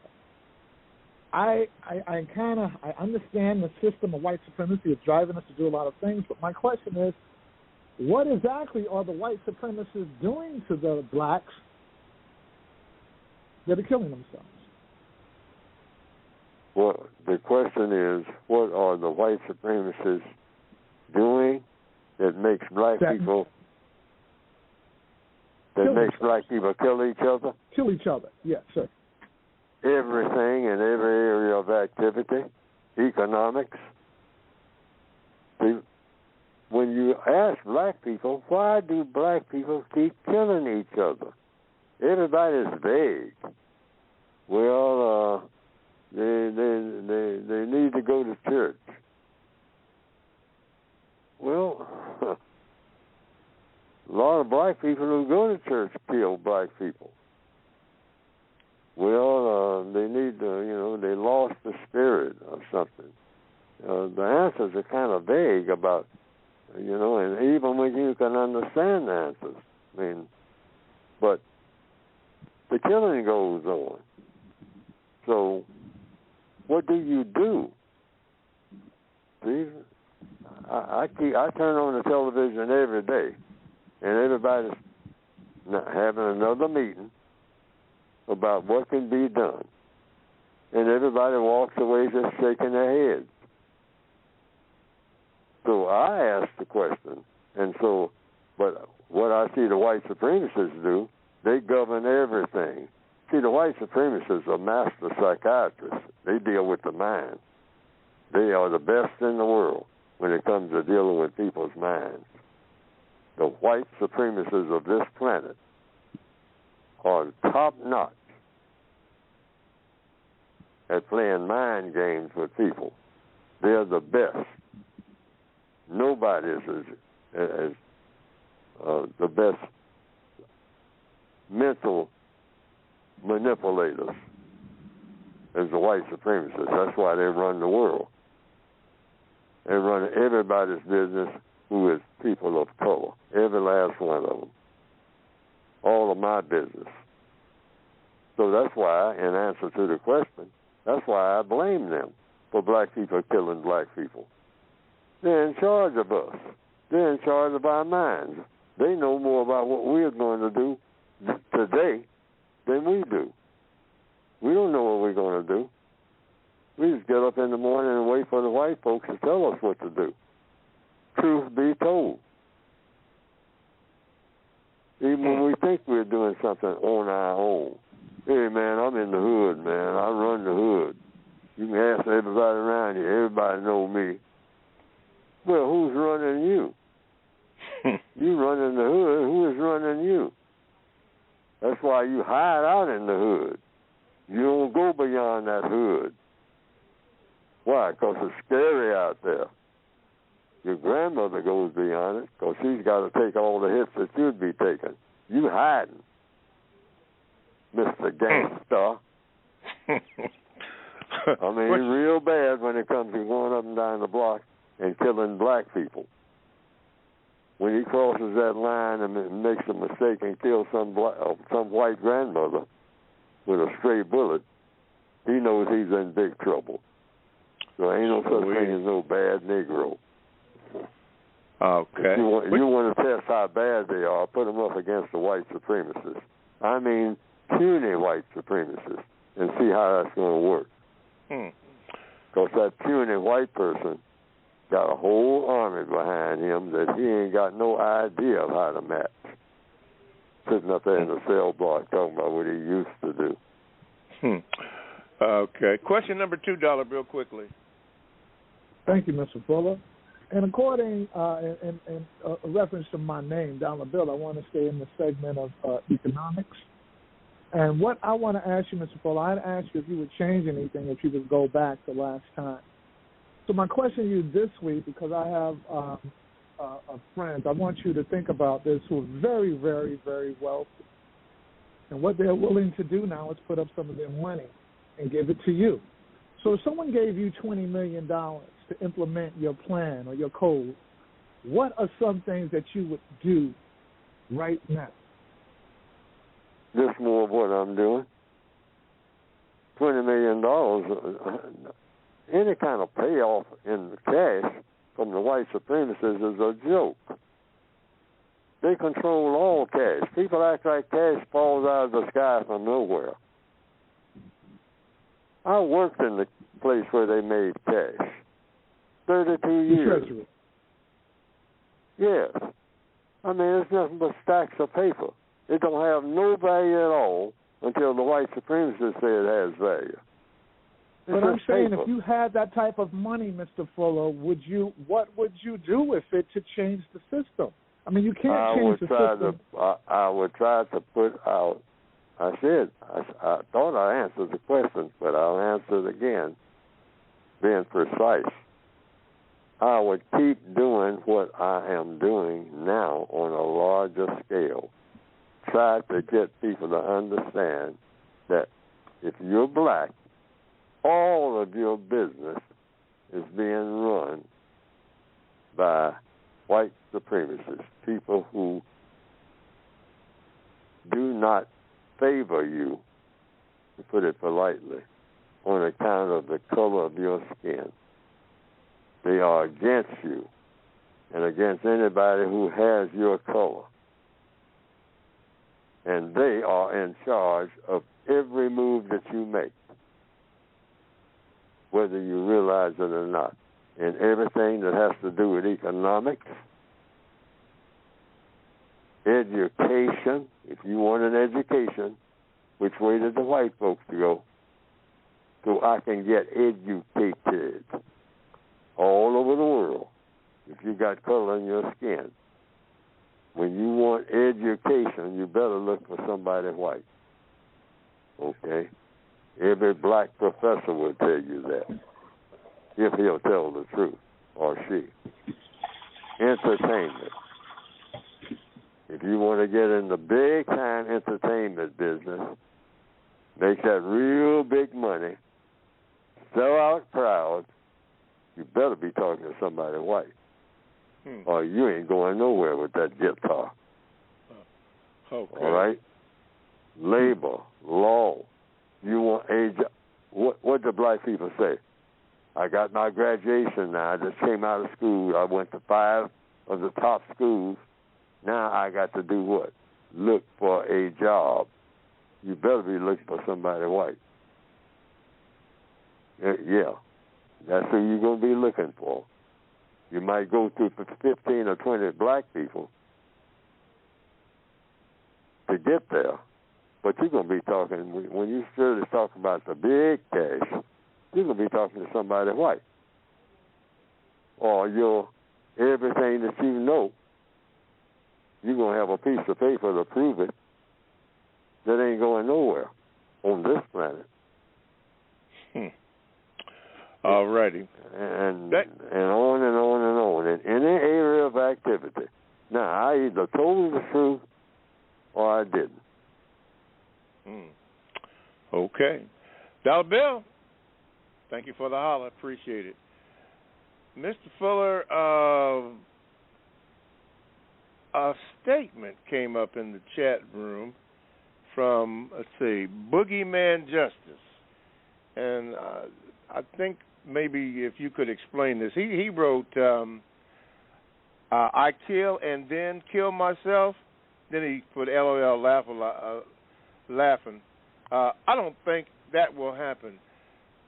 I understand the system of white supremacy is driving us to do a lot of things, but my question is, what exactly are the white supremacists doing to the blacks that are killing themselves? Well, the question is, what are the white supremacists doing that makes black people kill each other? Kill each other, yes, sir. Everything in every area of activity, economics. See, when you ask black people, why do black people keep killing each other? Everybody's vague. Well, they need to go to church. Well, a lot of black people who go to church kill black people. Well, they need to, they lost the spirit of something. The answers are kind of vague about, and even when you can understand the answers, but the killing goes on. So, what do you do? See, I turn on the television every day, and everybody's having another meeting about what can be done. And everybody walks away just shaking their heads. So I ask the question, but what I see the white supremacists do, they govern everything. See, the white supremacists are master psychiatrists. They deal with the mind. They are the best in the world when it comes to dealing with people's minds. The white supremacists of this planet are top-notch at playing mind games with people. They're the best. Nobody is as the best mental manipulators as the white supremacists. That's why they run the world. and running everybody's business who is people of color, every last one of them. All of my business. So that's why, in answer to the question, that's why I blame them for black people killing black people. They're in charge of us. They're in charge of our minds. They know more about what we're going to do today than we do. We don't know what we're going to do. We just get up in the morning and wait for the white folks to tell us what to do. Truth be told. Even when we think we're doing something on our own. Hey, man, I'm in the hood, man. I run the hood. You can ask everybody around you. Everybody know me. Well, who's running you? You running the hood. Who is running you? That's why you hide out in the hood. You don't go beyond that hood. Why? Because it's scary out there. Your grandmother goes beyond it because she's got to take all the hits that you'd be taking. You hiding, Mr. Gangster. I mean, it's real bad when it comes to going up and down the block and killing black people. When he crosses that line and makes a mistake and kills some white grandmother with a stray bullet, he knows he's in big trouble. So ain't no such thing as no bad Negro. Okay. You want to test how bad they are, put them up against the white supremacists. I mean, puny white supremacists, and see how that's going to work. Because that puny white person got a whole army behind him that he ain't got no idea of how to match. Sitting up there in the cell block talking about what he used to do. Okay. Question number 2, Dollar Bill, quickly. Thank you, Mr. Fuller. And according, in reference to my name, Dollar Bill, I want to stay in the segment of economics. And what I want to ask you, Mr. Fuller, I'd ask you if you would change anything if you would go back to last time. So my question to you this week, because I have friends, I want you to think about this, who are very, very, very wealthy. And what they're willing to do now is put up some of their money and give it to you. So if someone gave you $20 million to implement your plan or your code, what are some things that you would do right now? Just more of what I'm doing. $20 million, any kind of payoff in cash from the white supremacists is a joke. They control all cash. People act like cash falls out of the sky from nowhere. I worked in the place where they made cash. 32 years. Treasury. Yes. I mean, it's nothing but stacks of paper. It don't have no value at all until the white supremacists say it has value. But I'm saying, if you had that type of money, Mr. Fuller, what would you do with it to change the system? I mean, you can't change the system. I would try to put out. I thought I answered the question, but I'll answer it again, being precise. I would keep doing what I am doing now on a larger scale. Try to get people to understand that if you're black, all of your business is being run by white supremacists, people who do not favor you, to put it politely, on account of the color of your skin. They are against you and against anybody who has your color. And they are in charge of every move that you make, whether you realize it or not. And everything that has to do with economics, education. If you want an education, which way did the white folks go? So I can get educated all over the world. If you got color in your skin, when you want education, you better look for somebody white. Okay? Every black professor will tell you that, if he'll tell the truth, or she. Entertainment. If you want to get in the big-time entertainment business, make that real big money, sell out crowds, you better be talking to somebody white, or you ain't going nowhere with that guitar. Okay. All right? Labor, law. You want a job. What do black people say? I got my graduation now. I just came out of school. I went to 5 of the top schools. Now I got to do what? Look for a job. You better be looking for somebody white. Yeah. That's who you're going to be looking for. You might go through 15 or 20 black people to get there. But you're going to be talking, when you really talk about the big cash, you're going to be talking to somebody white. Or everything that you know, you're going to have a piece of paper to prove it that ain't going nowhere on this planet. All righty. And on and on and on. In any area of activity. Now, I either told the truth or I didn't. Okay. Dollar Bill, thank you for the holler. Appreciate it. Mr. Fuller, a statement came up in the chat room from, Boogeyman Justice. And I think maybe if you could explain this. He wrote, I kill and then kill myself. Then he put LOL laughing. I don't think that will happen.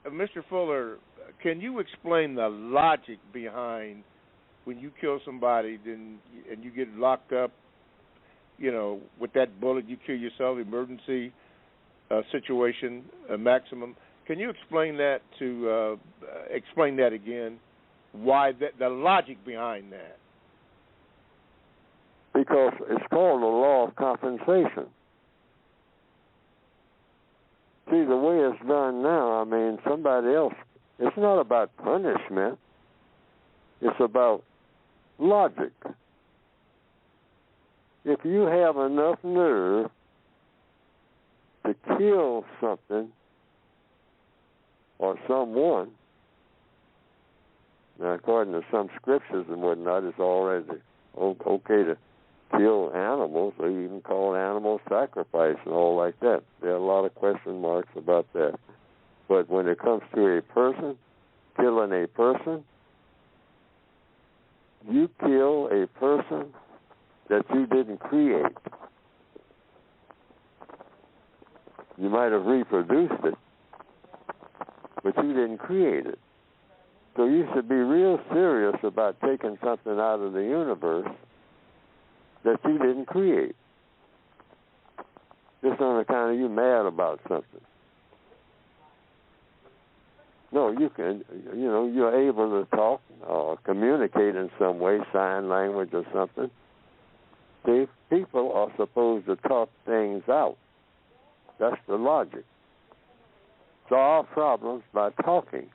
Mr. Fuller, can you explain the logic behind when you kill somebody and you get locked up, with that bullet, you kill yourself, emergency situation, maximum. Can you explain that again? Why the logic behind that? Because it's called the law of compensation. See, the way it's done now, somebody else, it's not about punishment. It's about logic. If you have enough nerve to kill something or someone, now according to some scriptures and whatnot, it's already okay to kill animals, or even call animal sacrifice and all like that. There are a lot of question marks about that. But when it comes to a person, killing a person, you kill a person that you didn't create. You might have reproduced it, but you didn't create it. So you should be real serious about taking something out of the universe that you didn't create. Just on account of you mad about something. No, you can, you're able to talk or communicate in some way, sign language or something. See, people are supposed to talk things out. That's the logic. Solve problems by talking.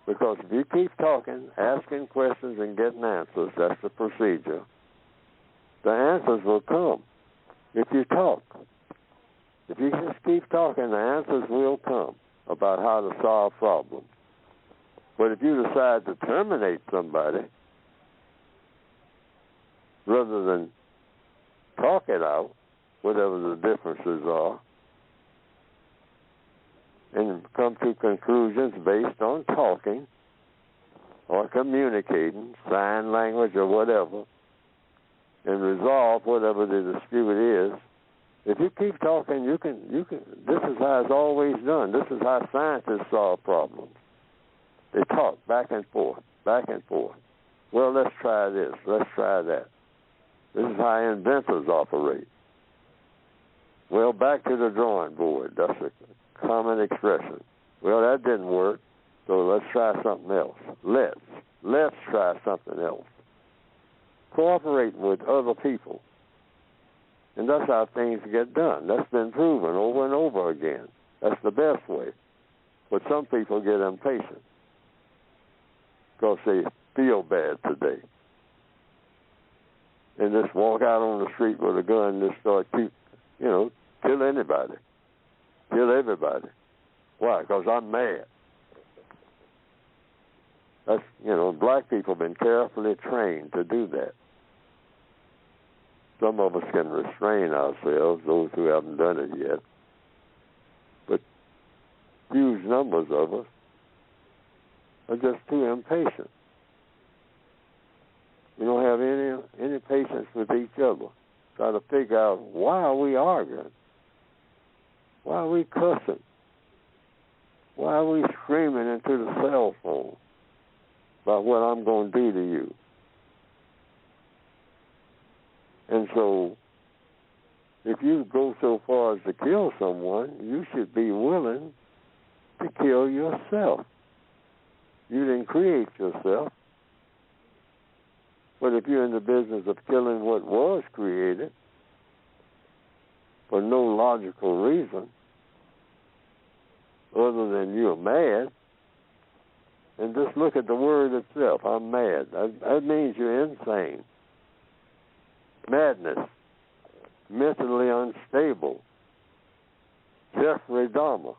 Because if you keep talking, asking questions and getting answers, that's the procedure. The answers will come if you talk. If you just keep talking, the answers will come about how to solve problems. But if you decide to terminate somebody, rather than talk it out, whatever the differences are, and come to conclusions based on talking or communicating, sign language or whatever, and resolve whatever the dispute is. If you keep talking, you can. This is how it's always done. This is how scientists solve problems. They talk back and forth, back and forth. Well, let's try this. Let's try that. This is how inventors operate. Well, back to the drawing board. That's a common expression. Well, that didn't work, so let's try something else. Let's try something else. Cooperating with other people. And that's how things get done. That's been proven over and over again. That's the best way. But some people get impatient because they feel bad today. And just walk out on the street with a gun and just start kill anybody. Kill everybody. Why? Because I'm mad. That's, black people have been carefully trained to do that. Some of us can restrain ourselves, those who haven't done it yet. But huge numbers of us are just too impatient. We don't have any patience with each other. Try to figure out, why are we arguing? Why are we cussing? Why are we screaming into the cell phone about what I'm going to do to you? And so, if you go so far as to kill someone, you should be willing to kill yourself. You didn't create yourself. But if you're in the business of killing what was created for no logical reason, other than you're mad, and just look at the word itself, I'm mad. That means you're insane. Madness, mentally unstable. Jeffrey Dahmer.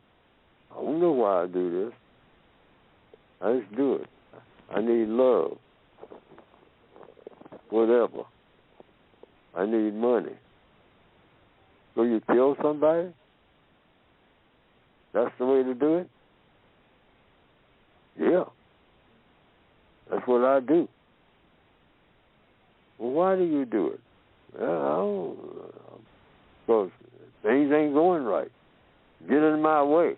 I don't know why I do this. I just do it. I need love. Whatever. I need money. So you kill somebody? That's the way to do it? Yeah. That's what I do. Well, why do you do it? Well, because things ain't going right. Get in my way.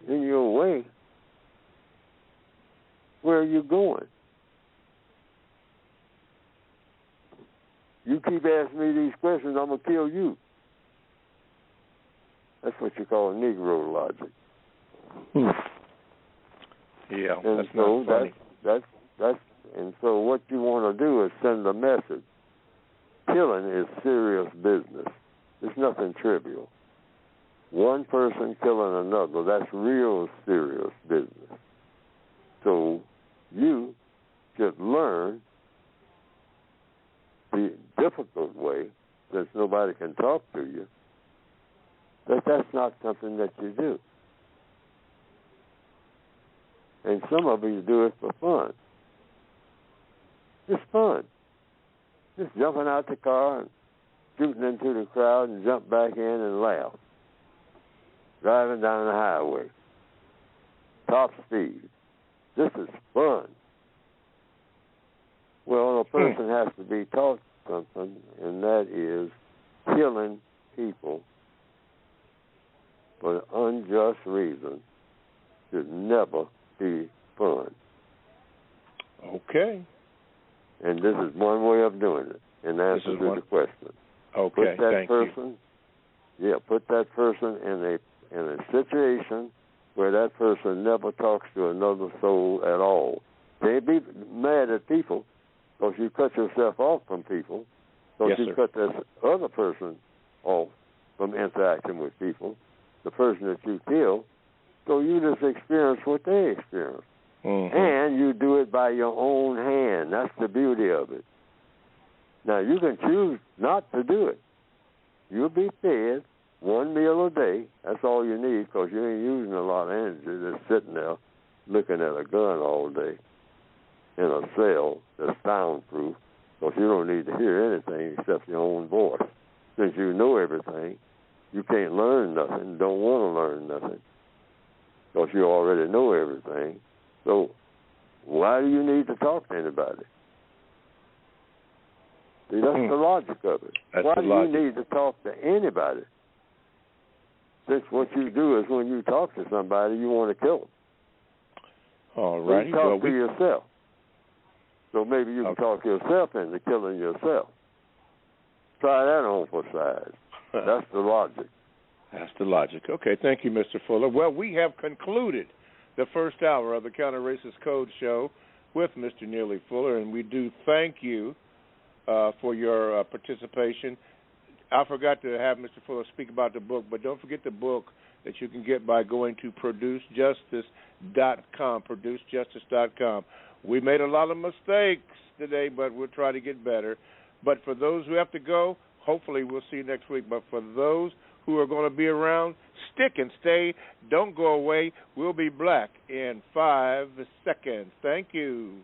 In your way? Where are you going? You keep asking me these questions, I'm going to kill you. That's what you call Negro logic. Yeah, and that's so not funny. And so what you want to do is send a message. Killing is serious business. It's nothing trivial. One person killing another, that's real serious business. So you should learn the difficult way, since nobody can talk to you, that's not something that you do. And some of you do it for fun. It's fun. Just jumping out the car and shooting into the crowd and jump back in and laugh. Driving down the highway. Top speed. This is fun. Well, a person has to be taught something, and that is killing people for an unjust reason should never be fun. Okay. And this is one way of doing it, in answer to the question. Okay, thank you. Yeah, put that person in a situation where that person never talks to another soul at all. Can't be mad at people because you cut yourself off from people, because you cut this other person off from interacting with people, the person that you kill, so you just experience what they experience. Mm-hmm. And you do it by your own hand. That's the beauty of it. Now, you can choose not to do it. You'll be fed one meal a day. That's all you need, because you ain't using a lot of energy just sitting there looking at a gun all day in a cell that's soundproof, because you don't need to hear anything except your own voice. Since you know everything, you can't learn nothing, don't want to learn nothing, because you already know everything. So why do you need to talk to anybody? See, that's the logic of it. Why do you need to talk to anybody? Since what you do is when you talk to somebody, you want to kill them. All right. You talk to yourself. So maybe you can talk yourself into killing yourself. Try that on for size. That's the logic. That's the logic. Okay, thank you, Mr. Fuller. Well, we have concluded the first hour of the Counter-Racist Code Show with Mr. Neely Fuller, and we do thank you for your participation. I forgot to have Mr. Fuller speak about the book, but don't forget the book that you can get by going to producejustice.com, producejustice.com. We made a lot of mistakes today, but we'll try to get better. But for those who have to go, hopefully we'll see you next week. But for those who are going to be around. Stick and stay. Don't go away. We'll be back in 5 seconds. Thank you.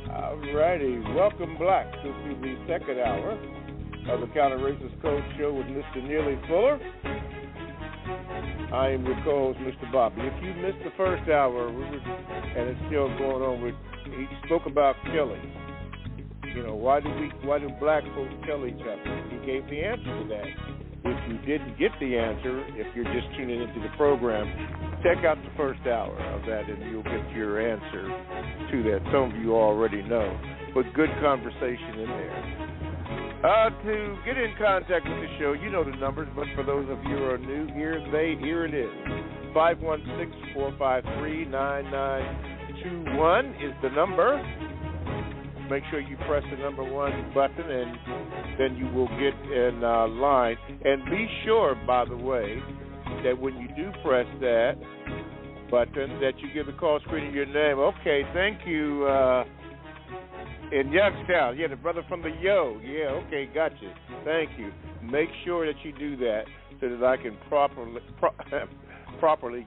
Alrighty, welcome back to the second hour of the Counter-Racist Code Show with Mr. Neely Fuller. I am your co-host, Mr. Bobby. If you missed the first hour, and it's still going on, he spoke about killing. You know, why do black folks kill each other? He gave the answer to that. If you didn't get the answer, if you're just tuning into the program, check out the first hour of that, and you'll get your answer to that. Some of you already know, but good conversation in there. To get in contact with the show, you know the numbers, but for those of you who are new, here it is. 516-453-9921 is the number. Make sure you press the number 1 button, and then you will get in line. And be sure, by the way, that when you do press that button, that you give the call screening your name. Okay, thank you. In Youngstown, the brother from the Yo. Yeah, okay, gotcha. Thank you. Make sure that you do that so that I can properly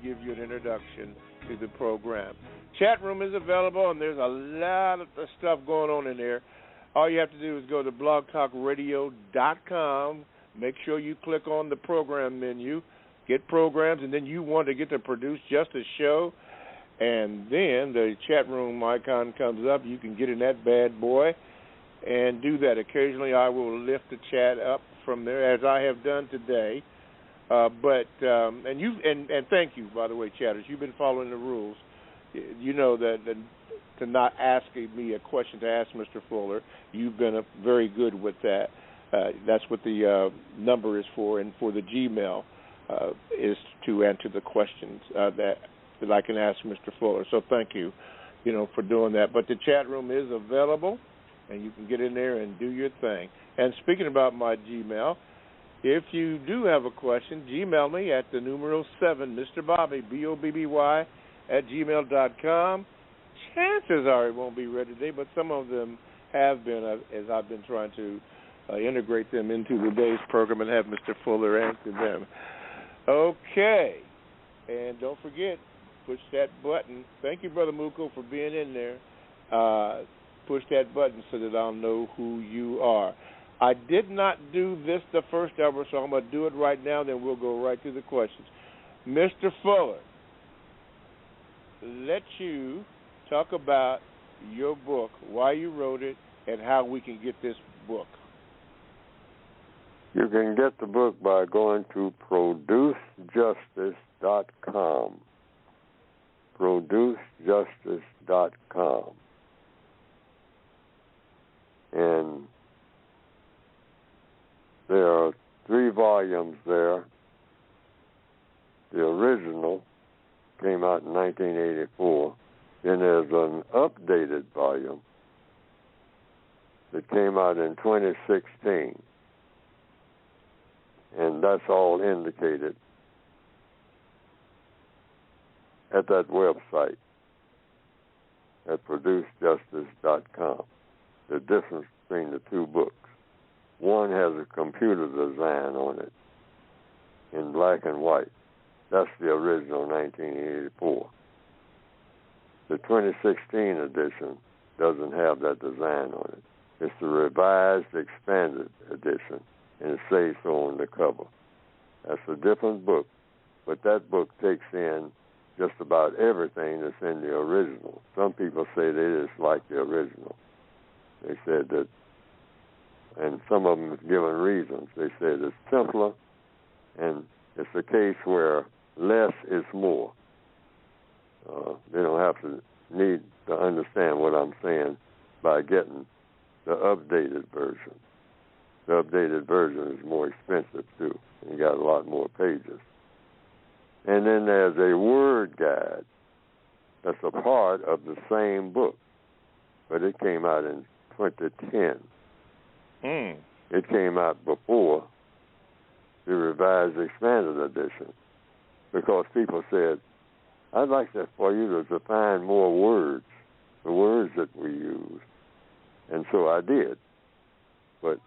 give you an introduction to the program. Chat room is available, and there's a lot of stuff going on in there. All you have to do is go to blogtalkradio.com. Make sure you click on the program menu, get programs, and then you want to get the Produce Justice show. And then the chat room icon comes up. You can get in that bad boy and do that. Occasionally I will lift the chat up from there, as I have done today. And thank you, by the way, chatters. You've been following the rules. You know that to not ask me a question to ask Mr. Fuller. You've been very good with that. That's what the number is for, and for the Gmail is to answer the questions that I can ask Mr. Fuller. So thank you, for doing that. But the chat room is available, and you can get in there and do your thing. And speaking about my Gmail, if you do have a question, Gmail me at the numeral 7, Mr. Bobby, BOBBY, @gmail.com. Chances are it won't be read today, but some of them have been, as I've been trying to integrate them into today's program and have Mr. Fuller answer them. Okay. And don't forget, push that button. Thank you, Brother Muko, for being in there. Push that button so that I'll know who you are. I did not do this the first hour, so I'm going to do it right now, then we'll go right to the questions. Mr. Fuller, let you talk about your book, why you wrote it, and how we can get this book. You can get the book by going to producejustice.com. Producejustice.com. And there are 3 volumes there. The original came out in 1984. Then there's an updated volume that came out in 2016. And that's all indicated at that website at producejustice.com. The difference between the 2 books. One has a computer design on it in black and white. That's the original 1984. The 2016 edition doesn't have that design on it. It's the revised, expanded edition, and it says so on the cover. That's a different book, but that book takes in just about everything that's in the original. Some people say they just like the original. They said that, and some of them have given reasons. They said it's simpler, and it's a case where less is more. They don't have to need to understand what I'm saying by getting the updated version. The updated version is more expensive, too. You got a lot more pages. And then there's a word guide that's a part of the same book, but it came out in 2010. It came out before the revised expanded edition because people said, I'd like for you to define more words, the words that we use. And so I did. But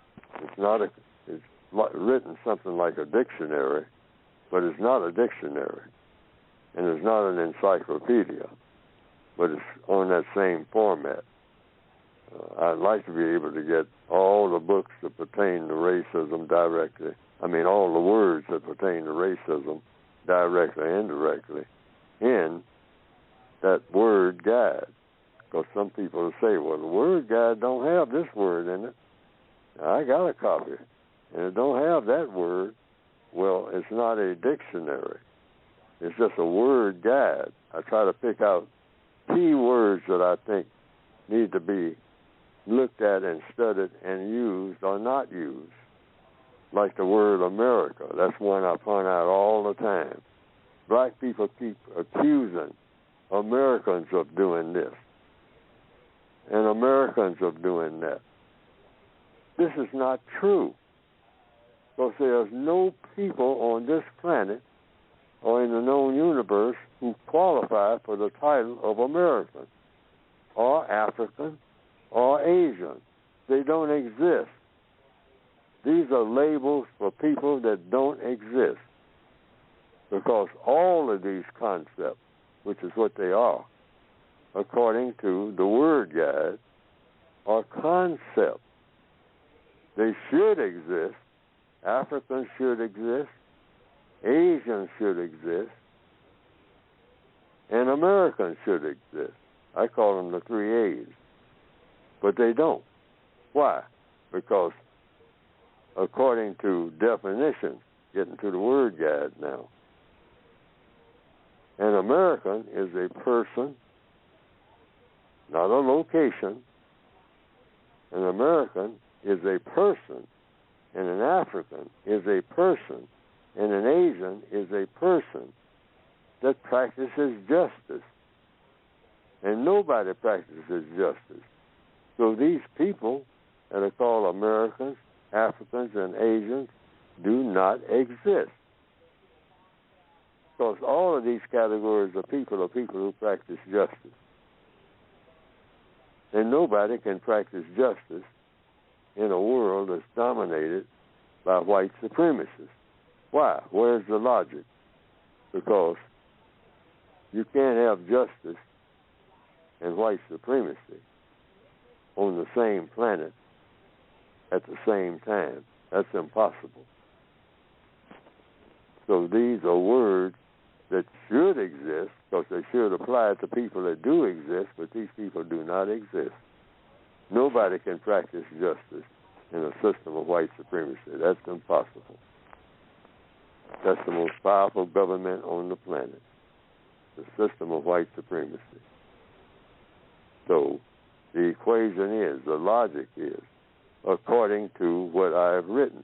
it's written something like a dictionary, but it's not a dictionary. And it's not an encyclopedia, but it's on that same format. I'd like to be able to get all the books that pertain to racism directly. I mean, all the words that pertain to racism directly and indirectly in that word guide. Because some people will say, well, the word guide don't have this word in it. Now, I got a copy, and it don't have that word. Well, it's not a dictionary. It's just a word guide. I try to pick out key words that I think need to be looked at and studied and used or not used. Like the word America. That's one I point out all the time. Black people keep accusing Americans of doing this and Americans of doing that. This is not true. Because there's no people on this planet or in the known universe who qualify for the title of American or African or Asian. They don't exist. These are labels for people that don't exist. Because all of these concepts, which is what they are, according to the word guide, are concepts. They should exist. Africans should exist. Asians should exist. And Americans should exist. I call them the 3 A's. But they don't. Why? Because according to definitions, getting to the word guide now, an American is a person, not a location. An American is a person, and an African is a person, and an Asian is a person that practices justice. And nobody practices justice. So these people that are called Americans, Africans, and Asians do not exist. Because all of these categories of people are people who practice justice. And nobody can practice justice in a world that's dominated by white supremacists. Why? Where's the logic? Because you can't have justice and white supremacy on the same planet at the same time. That's impossible. So these are words that should exist, because they should apply to people that do exist, but these people do not exist. Nobody can practice justice in a system of white supremacy. That's impossible. That's the most powerful government on the planet, the system of white supremacy. So the equation is, the logic is, according to what I have written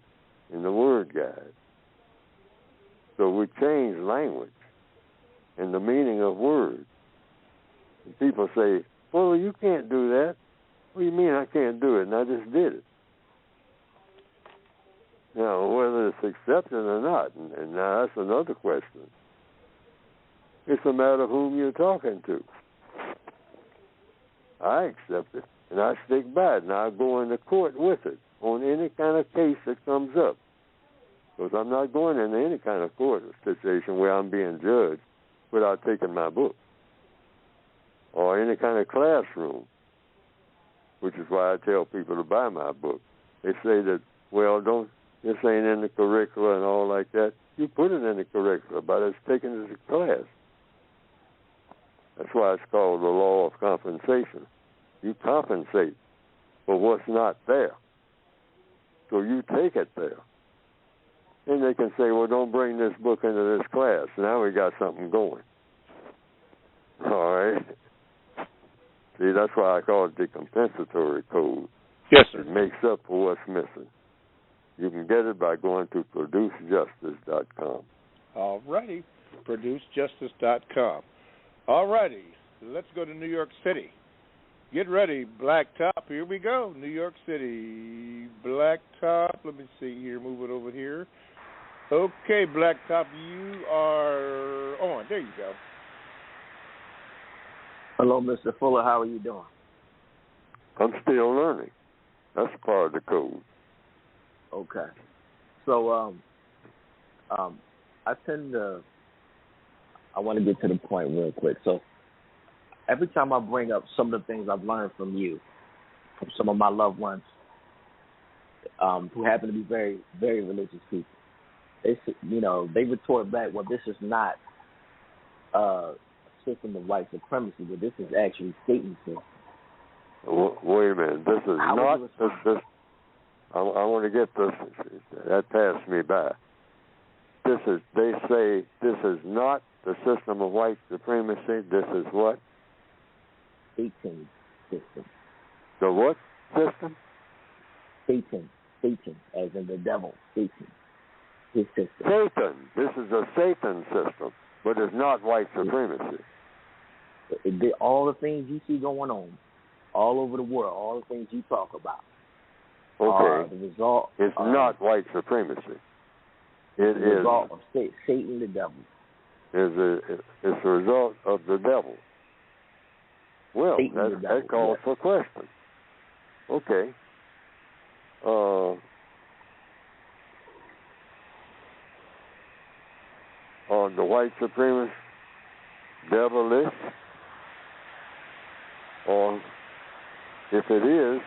in the word guide. So we change language and the meaning of words. And people say, well, you can't do that. What do you mean I can't do it? And I just did it. Now, whether it's accepted or not, and now that's another question. It's a matter of whom you're talking to. I accept it, and I stick by it, and I go into court with it on any kind of case that comes up. Because I'm not going into any kind of court situation where I'm being judged without taking my book. Or any kind of classroom, which is why I tell people to buy my book. They say that, well, this ain't in the curricula and all like that. You put it in the curricula, but it's taken as a class. That's why it's called the law of compensation. You compensate for what's not there. So you take it there. Then they can say, well, don't bring this book into this class. Now we got something going. All right? See, that's why I call it the compensatory code. Yes, sir. It makes up for what's missing. You can get it by going to producejustice.com. All righty. Producejustice.com. All righty. Let's go to New York City. Get ready, Blacktop. Here we go. New York City. Blacktop. Let me see here. Move it over here. Okay, Blacktop, you are on. There you go. Hello, Mr. Fuller. How are you doing? I'm still learning. That's part of the code. Okay. So, I want to get to the point real quick. So, every time I bring up some of the things I've learned from you, from some of my loved ones, who happen to be very, very religious people, they retort back, well, this is not a system of white supremacy, but this is actually Satan's system. Wait a minute. This is not this. I want to get this. That passed me by. They say this is not the system of white supremacy. This is what? Satan's system. The what system? Satan, as in the devil. Satan, his system. Satan. This is a Satan system, but it's not white supremacy. All the things you see going on all over the world, all the things you talk about, okay, the result. It's not white supremacy. It the result of Satan, the devil. It's a result of the devil. Well, that calls for question. Okay. On the white supremacist, devilish, or if it is,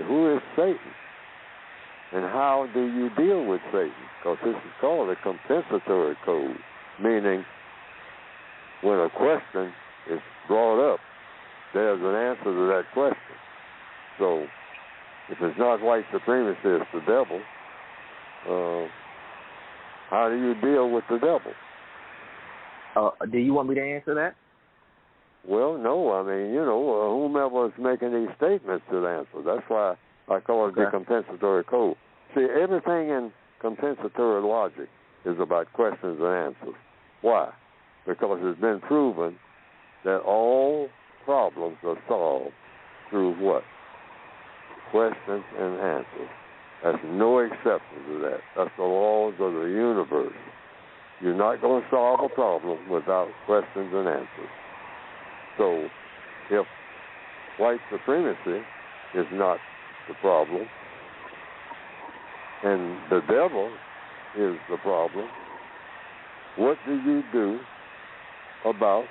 who is Satan? And how do you deal with Satan? Because this is called a compensatory code, meaning when a question is brought up, there's an answer to that question. So if it's not white supremacy, it's the devil. How do you deal with the devil? Do you want me to answer that? Well, no. I mean, whomever is making these statements should answer. That's why I call it the compensatory code. See, everything in compensatory logic is about questions and answers. Why? Because it's been proven that all problems are solved through what? Questions and answers. There's no exception to that. That's the laws of the universe. You're not going to solve a problem without questions and answers. So, if white supremacy is not the problem, and the devil is the problem, what do you do about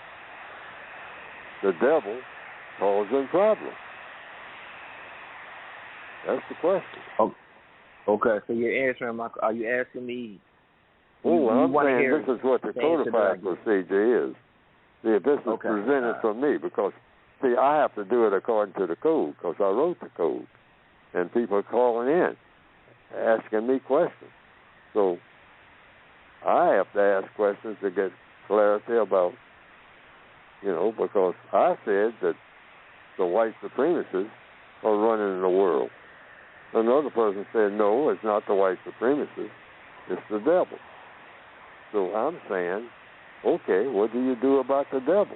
the devil causing problems? That's the question. Oh, okay, so you're answering are you asking me? I'm saying this is what the codified procedure is. See, if this is presented from me, because, see, I have to do it according to the code, because I wrote the code, and people are calling in, asking me questions. So I have to ask questions to get clarity about, because I said that the white supremacists are running the world. Another person said, no, it's not the white supremacists, it's the devil. So I'm saying, okay, what do you do about the devil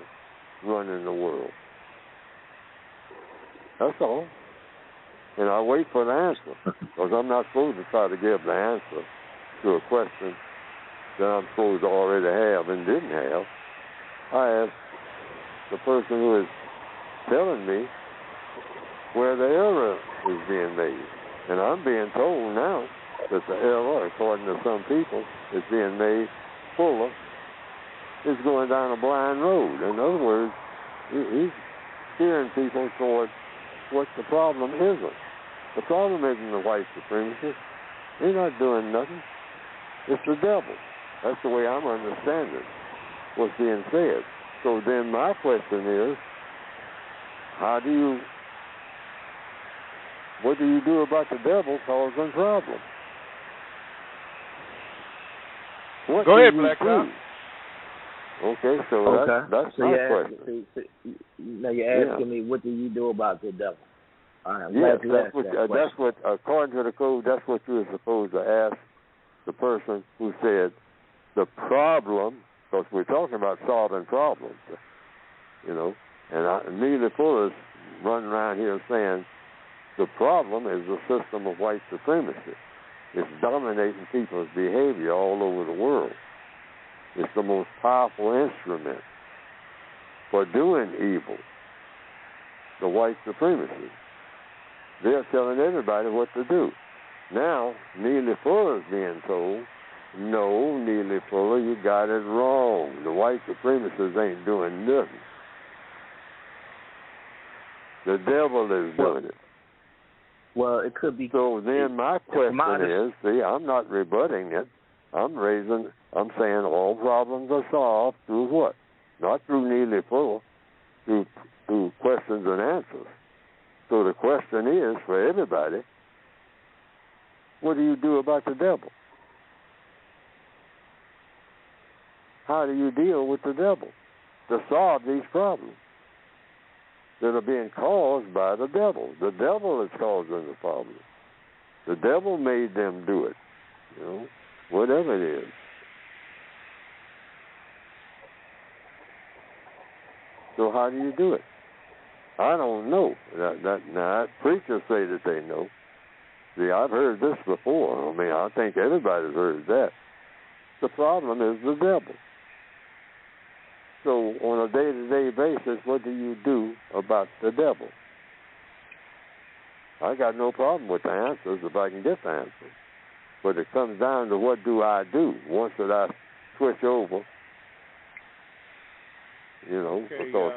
running the world? That's all. And I wait for the answer, because I'm not supposed to try to give the answer to a question that I'm supposed to already have and didn't have. I ask the person who is telling me where the error is being made. And I'm being told now that the error, according to some people, is being made fuller, is going down a blind road. In other words, he's steering people towards what the problem isn't. The problem isn't the white supremacists. They're not doing nothing. It's the devil. That's the way I'm understanding what's being said. So then my question is, what do you do about the devil causing problems? Go ahead, Black Dog. Okay, so that's my question. Now you're asking me, what do you do about the devil? Yes, that's what, according to the code, that's what you're supposed to ask the person who said the problem, because we're talking about solving problems, and Neely Fuller's running around here saying the problem is the system of white supremacy. It's dominating people's behavior all over the world. It's the most powerful instrument for doing evil, the white supremacists. They're telling everybody what to do. Now, Neely Fuller's being told, no, Neely Fuller, you got it wrong. The white supremacists ain't doing nothing. The devil is doing it. Well, it could be. So then my question is, see, I'm not rebutting it. I'm saying all problems are solved through what? Not through Neely Fuller, through questions and answers. So the question is, for everybody, what do you do about the devil? How do you deal with the devil to solve these problems that are being caused by the devil? The devil is causing the problem. The devil made them do it, whatever it is. So how do you do it? I don't know. Now, preachers say that they know. See, I've heard this before. I mean, I think everybody's heard that. The problem is the devil. So on a day-to-day basis, what do you do about the devil? I got no problem with the answers if I can get the answers. But it comes down to what do I do once that I switch over, because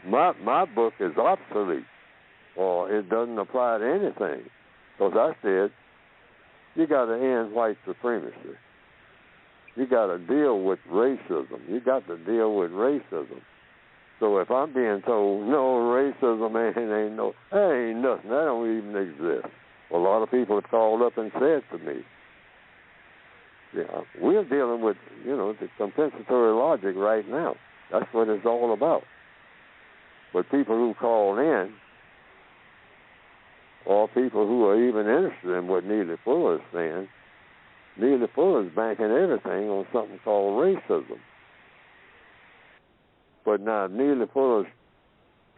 my book is obsolete, or it doesn't apply to anything. Because I said, you got to end white supremacy. You got to deal with racism. You got to deal with racism. So if I'm being told, no, racism ain't nothing. That don't even exist. Well, a lot of people have called up and said to me, we're dealing with, the compensatory logic right now. That's what it's all about. But people who call in, or people who are even interested in what Neely Fuller is saying, Neely Fuller is banking everything on something called racism. But now Neely Fuller's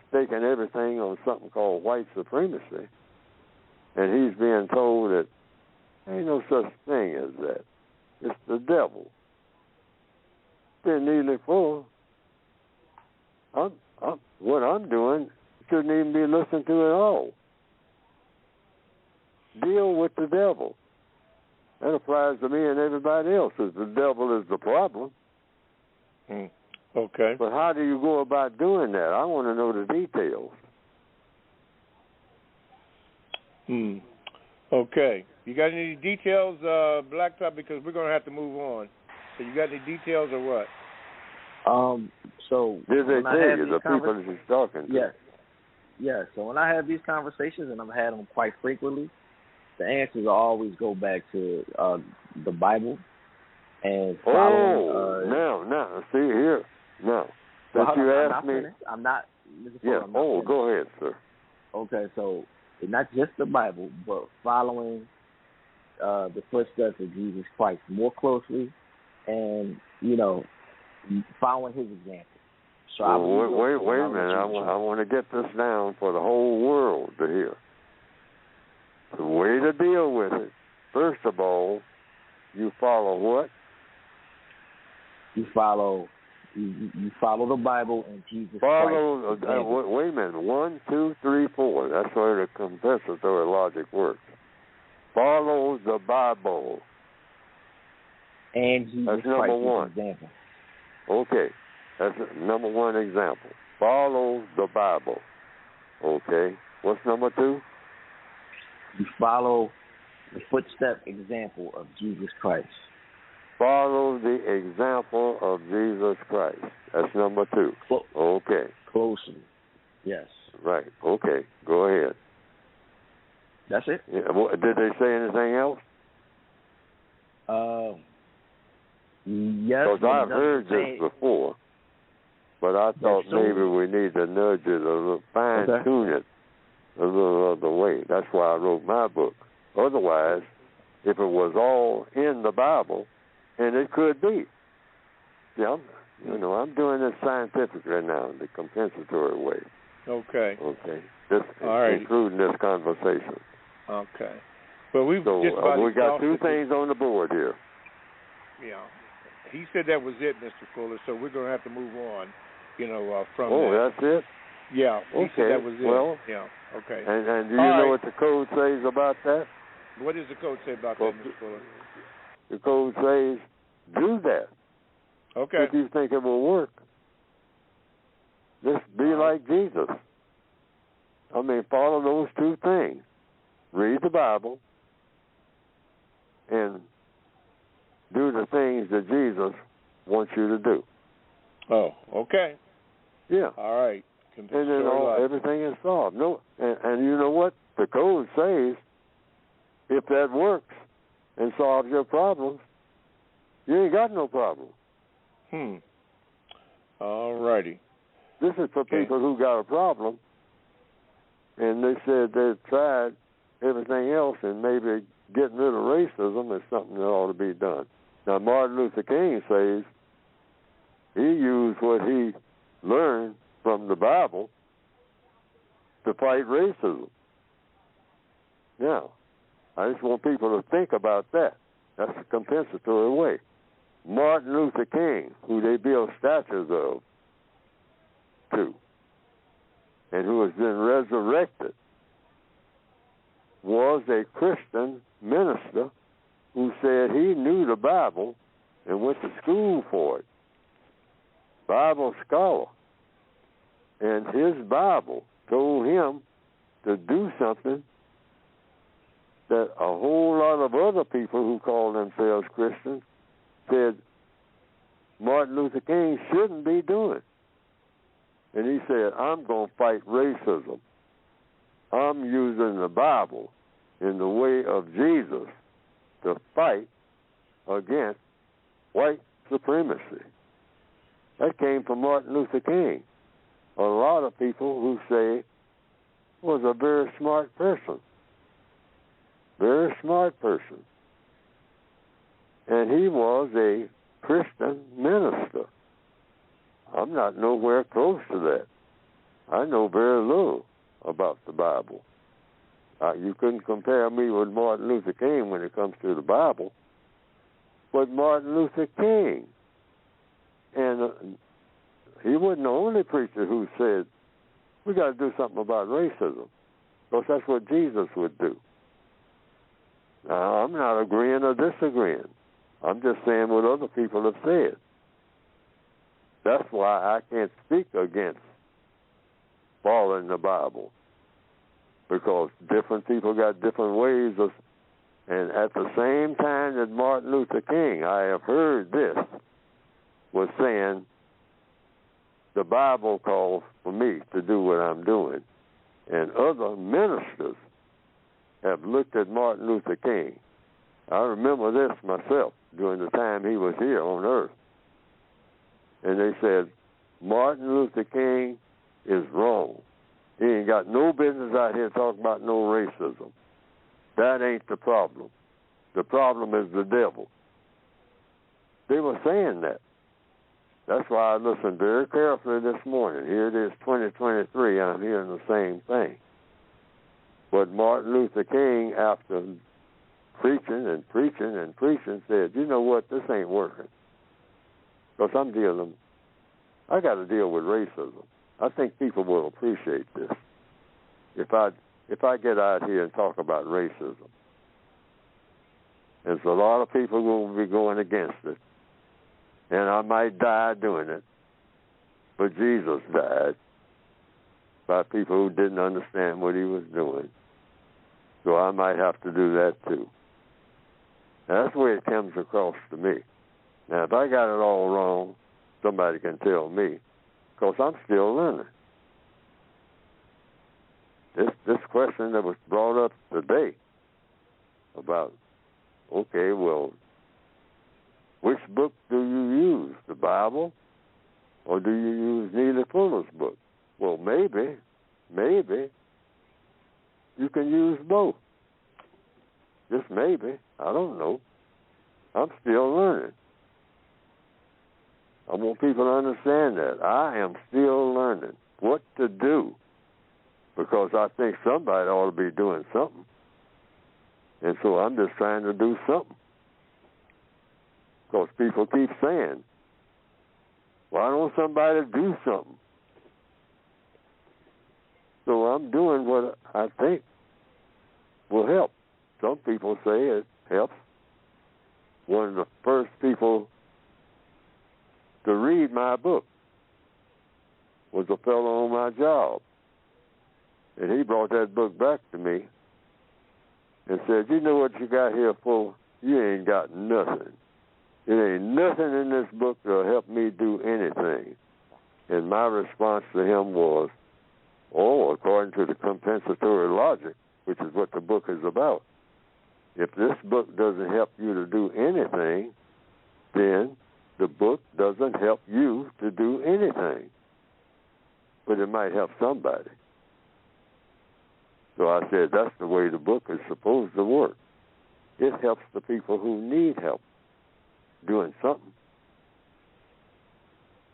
staking everything on something called white supremacy, and he's being told that there ain't no such thing as that. It's the devil. Then Neely Fuller, what I'm doing shouldn't even be listened to at all. Deal with the devil. That applies to me and everybody else, as the devil is the problem. Okay. But how do you go about doing that? I want to know the details. Okay. You got any details, Blacktop? Because we're going to have to move on. So you got any details or what? So did they tell you the people that you're talking to? Yes. Yeah. So when I have these conversations, and I've had them quite frequently, the answers always go back to the Bible and following. Now, see here. Now, since you asked me, I'm not. Yeah. Go ahead, sir. Okay, so not just the Bible, but following the footsteps of Jesus Christ more closely, and following His example. So wait a minute. I want to get this down for the whole world to hear. The way to deal with it, first of all, you follow what? You follow the Bible and Jesus Christ. Wait a minute. 1, 2, 3, 4. That's where the compensatory logic works. Follow the Bible. And Jesus That's number Christ one. Example. Okay. That's number one example. Follow the Bible. Okay. What's number 2? You follow the footstep example of Jesus Christ. Follow the example of Jesus Christ. That's number 2. Okay. Closely. Yes. Right. Okay. Go ahead. That's it. Yeah. Did they say anything else? Yes. Because I've heard this before, but I thought maybe we need to nudge it a little, fine-tune it a little other way. That's why I wrote my book. Otherwise, if it was all in the Bible, and it could be. Yeah, I'm doing this scientifically now, the compensatory way. Okay. Including this conversation. Okay. Well, we got 2 things on the board here. Yeah. He said that was it, Mr. Fuller, so we're going to have to move on. from Oh, that. that's it? Yeah, he said that was it. Well, yeah, okay. And do you know what the code says about that? What does the code say about that, Mr. Fuller? The code says, do that. Okay. If you think it will work. Just be like Jesus. I mean, follow those two things. Read the Bible and do the things that Jesus wants you to do. Oh, okay. Yeah. All right. And then everything is solved. No, and you know what? The code says if that works and solves your problems, you ain't got no problem. All righty. This is for people who got a problem, and they said they've tried everything else, and maybe getting rid of racism is something that ought to be done. Now, Martin Luther King says he used what he learned from the Bible to fight racism. Now, I just want people to think about that. That's a compensatory way. Martin Luther King, who they build statues of, too, and who has been resurrected, was a Christian minister who said he knew the Bible and went to school for it. Bible scholar. And his Bible told him to do something that a whole lot of other people who call themselves Christians said Martin Luther King shouldn't be doing. And he said, I'm going to fight racism. I'm using the Bible in the way of Jesus to fight against white supremacy. That came from Martin Luther King. A lot of people who say was a very smart person. Very smart person. And he was a Christian minister. I'm not nowhere close to that. I know very little about the Bible. You couldn't compare me with Martin Luther King when it comes to the Bible. But Martin Luther King, and he wasn't the only preacher who said, we got to do something about racism, because that's what Jesus would do. Now, I'm not agreeing or disagreeing. I'm just saying what other people have said. That's why I can't speak against following the Bible, because different people got different ways of, and at the same time that Martin Luther King, I have heard this, was saying, the Bible calls for me to do what I'm doing. And other ministers have looked at Martin Luther King. I remember this myself during the time he was here on earth. And they said, Martin Luther King is wrong. He ain't got no business out here talking about no racism. That ain't the problem. The problem is the devil. They were saying that. That's why I listened very carefully this morning. Here it is, 2023. I'm hearing the same thing. But Martin Luther King, after preaching and preaching and preaching, said, you know what, this ain't working. Because I got to deal with racism. I think people will appreciate this if I get out here and talk about racism. There's a lot of people who will be going against it, and I might die doing it. But Jesus died by people who didn't understand what he was doing. So I might have to do that too. That's the way it comes across to me. Now, if I got it all wrong, somebody can tell me, because I'm still learning. This question that was brought up today about, okay, well, which book do you use, the Bible, or do you use Neely Fuller's book? Well, maybe you can use both. Just maybe. I don't know. I'm still learning. I want people to understand that. I am still learning what to do, because I think somebody ought to be doing something. And so I'm just trying to do something. Because people keep saying, Why don't somebody do something? So I'm doing what I think will help. Some people say it helps. One of the first people to read my book was a fellow on my job. And he brought that book back to me and said, you know what you got here for? You ain't got nothing. There ain't nothing in this book that'll help me do anything. And my response to him was, according to the compensatory logic, which is what the book is about, if this book doesn't help you to do anything, then the book doesn't help you to do anything. But it might help somebody. So I said, that's the way the book is supposed to work. It helps the people who need help doing something.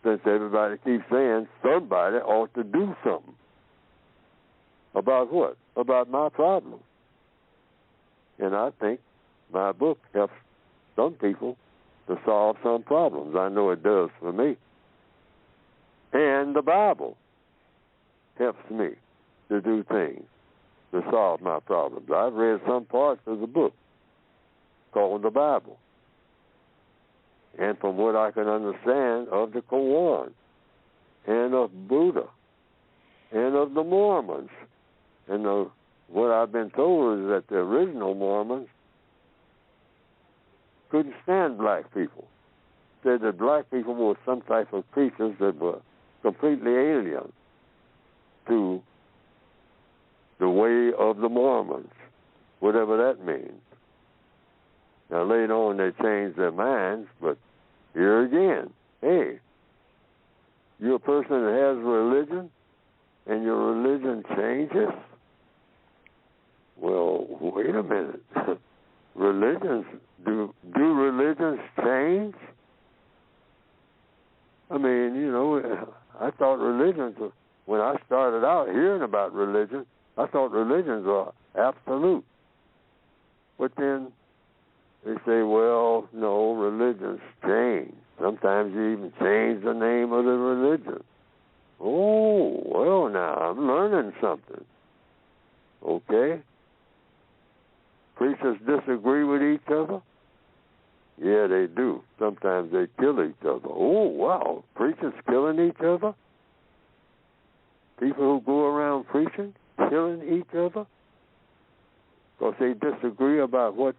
Since everybody keeps saying somebody ought to do something. About what? About my problem. And I think my book helps some people to solve some problems. I know it does for me. And the Bible helps me to do things to solve my problems. I've read some parts of the book called the Bible. And from what I can understand of the Quran and of Buddha and of the Mormons, and what I've been told is that the original Mormons couldn't stand black people. Said that black people were some type of creatures that were completely alien to the way of the Mormons, whatever that means. Now, later on, they changed their minds, but here again, hey, you're a person that has religion, and your religion changes? Well, wait a minute. Religions, do religions change? I mean, you know, I thought religions, when I started out hearing about religion, I thought religions were absolute. But then they say, well, no, religions change. Sometimes you even change the name of the religion. Oh, well, now, I'm learning something. Okay? Preachers disagree with each other? Yeah, they do. Sometimes they kill each other. Oh, wow, preachers killing each other? People who go around preaching, killing each other? Because they disagree about what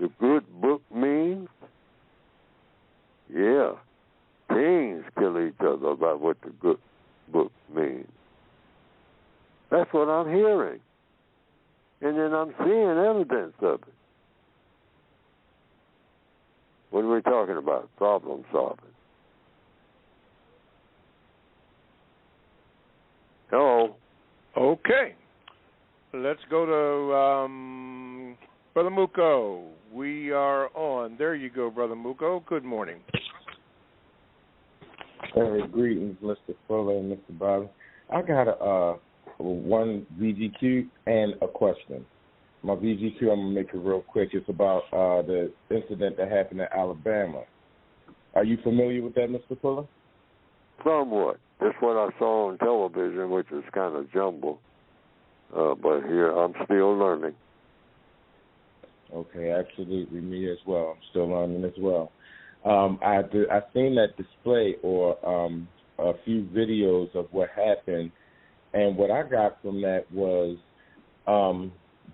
the good book means? Yeah, kings kill each other about what the good book means. That's what I'm hearing. And then I'm seeing evidence of it. What are we talking about? Problem solving. Hello? Okay. Let's go to Brother Muko. We are on. There you go, Brother Muko. Good morning. Hey, greetings, Mr. Fuller and Mr. Bobby. I got one VGQ and a question. My VGQ, I'm going to make it real quick. It's about the incident that happened in Alabama. Are you familiar with that, Mr. Fuller? Somewhat. That's what I saw on television, which is kind of jumbled. But here, I'm still learning. Okay, absolutely. Me as well. I'm still learning as well. I seen that display or a few videos of what happened, and what I got from that was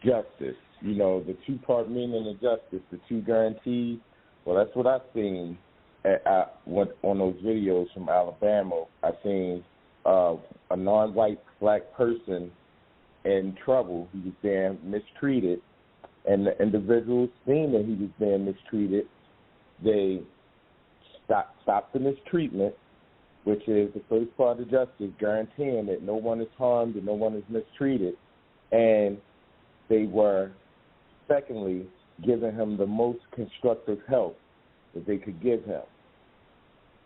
justice. You know, the two-part meaning of justice, the two guarantees. Well, that's what I seen on those videos from Alabama. I seen a non-white black person in trouble. He was being mistreated, and the individuals seeing that he was being mistreated, they stopped the mistreatment, which is the first part of justice, guaranteeing that no one is harmed and no one is mistreated. And they were, secondly, giving him the most constructive help that they could give him.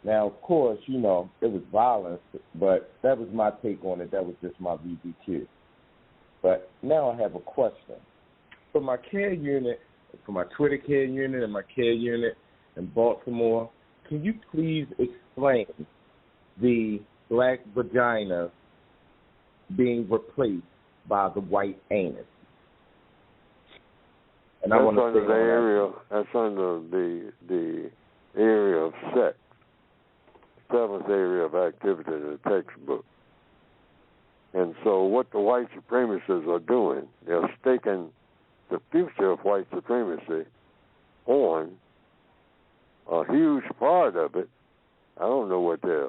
Now, of course, you know, it was violence, but that was my take on it. That was just my VBQ. But now I have a question. For my care unit, for my Twitter care unit and my care unit in Baltimore, can you please explain the black vagina being replaced by the white anus? And that's under the area. That's under the area of sex. Seventh area of activity in the textbook. And so what the white supremacists are doing, they're staking the future of white supremacy on a huge part of it. I don't know what their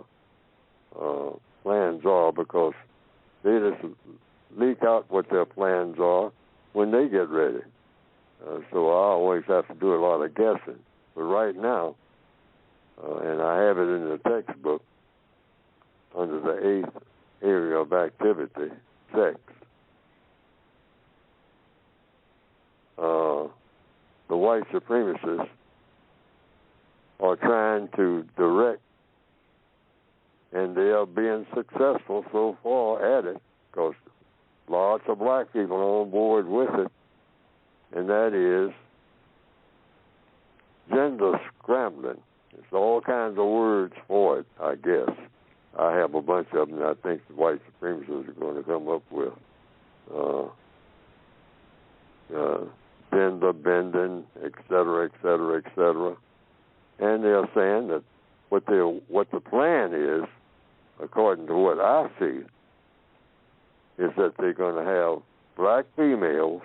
plans are, because they just leak out what their plans are when they get ready. So I always have to do a lot of guessing. But right now, and I have it in the textbook, under the 8th area of activity, sex, the white supremacists are trying to direct, and they are being successful so far at it, because lots of black people are on board with it, and that is gender scrambling. There's all kinds of words for it, I guess. I have a bunch of them that I think the white supremacists are going to come up with. Gender bending, et cetera, et cetera, et cetera. And they're saying that what the plan is, according to what I see, is that they're going to have black females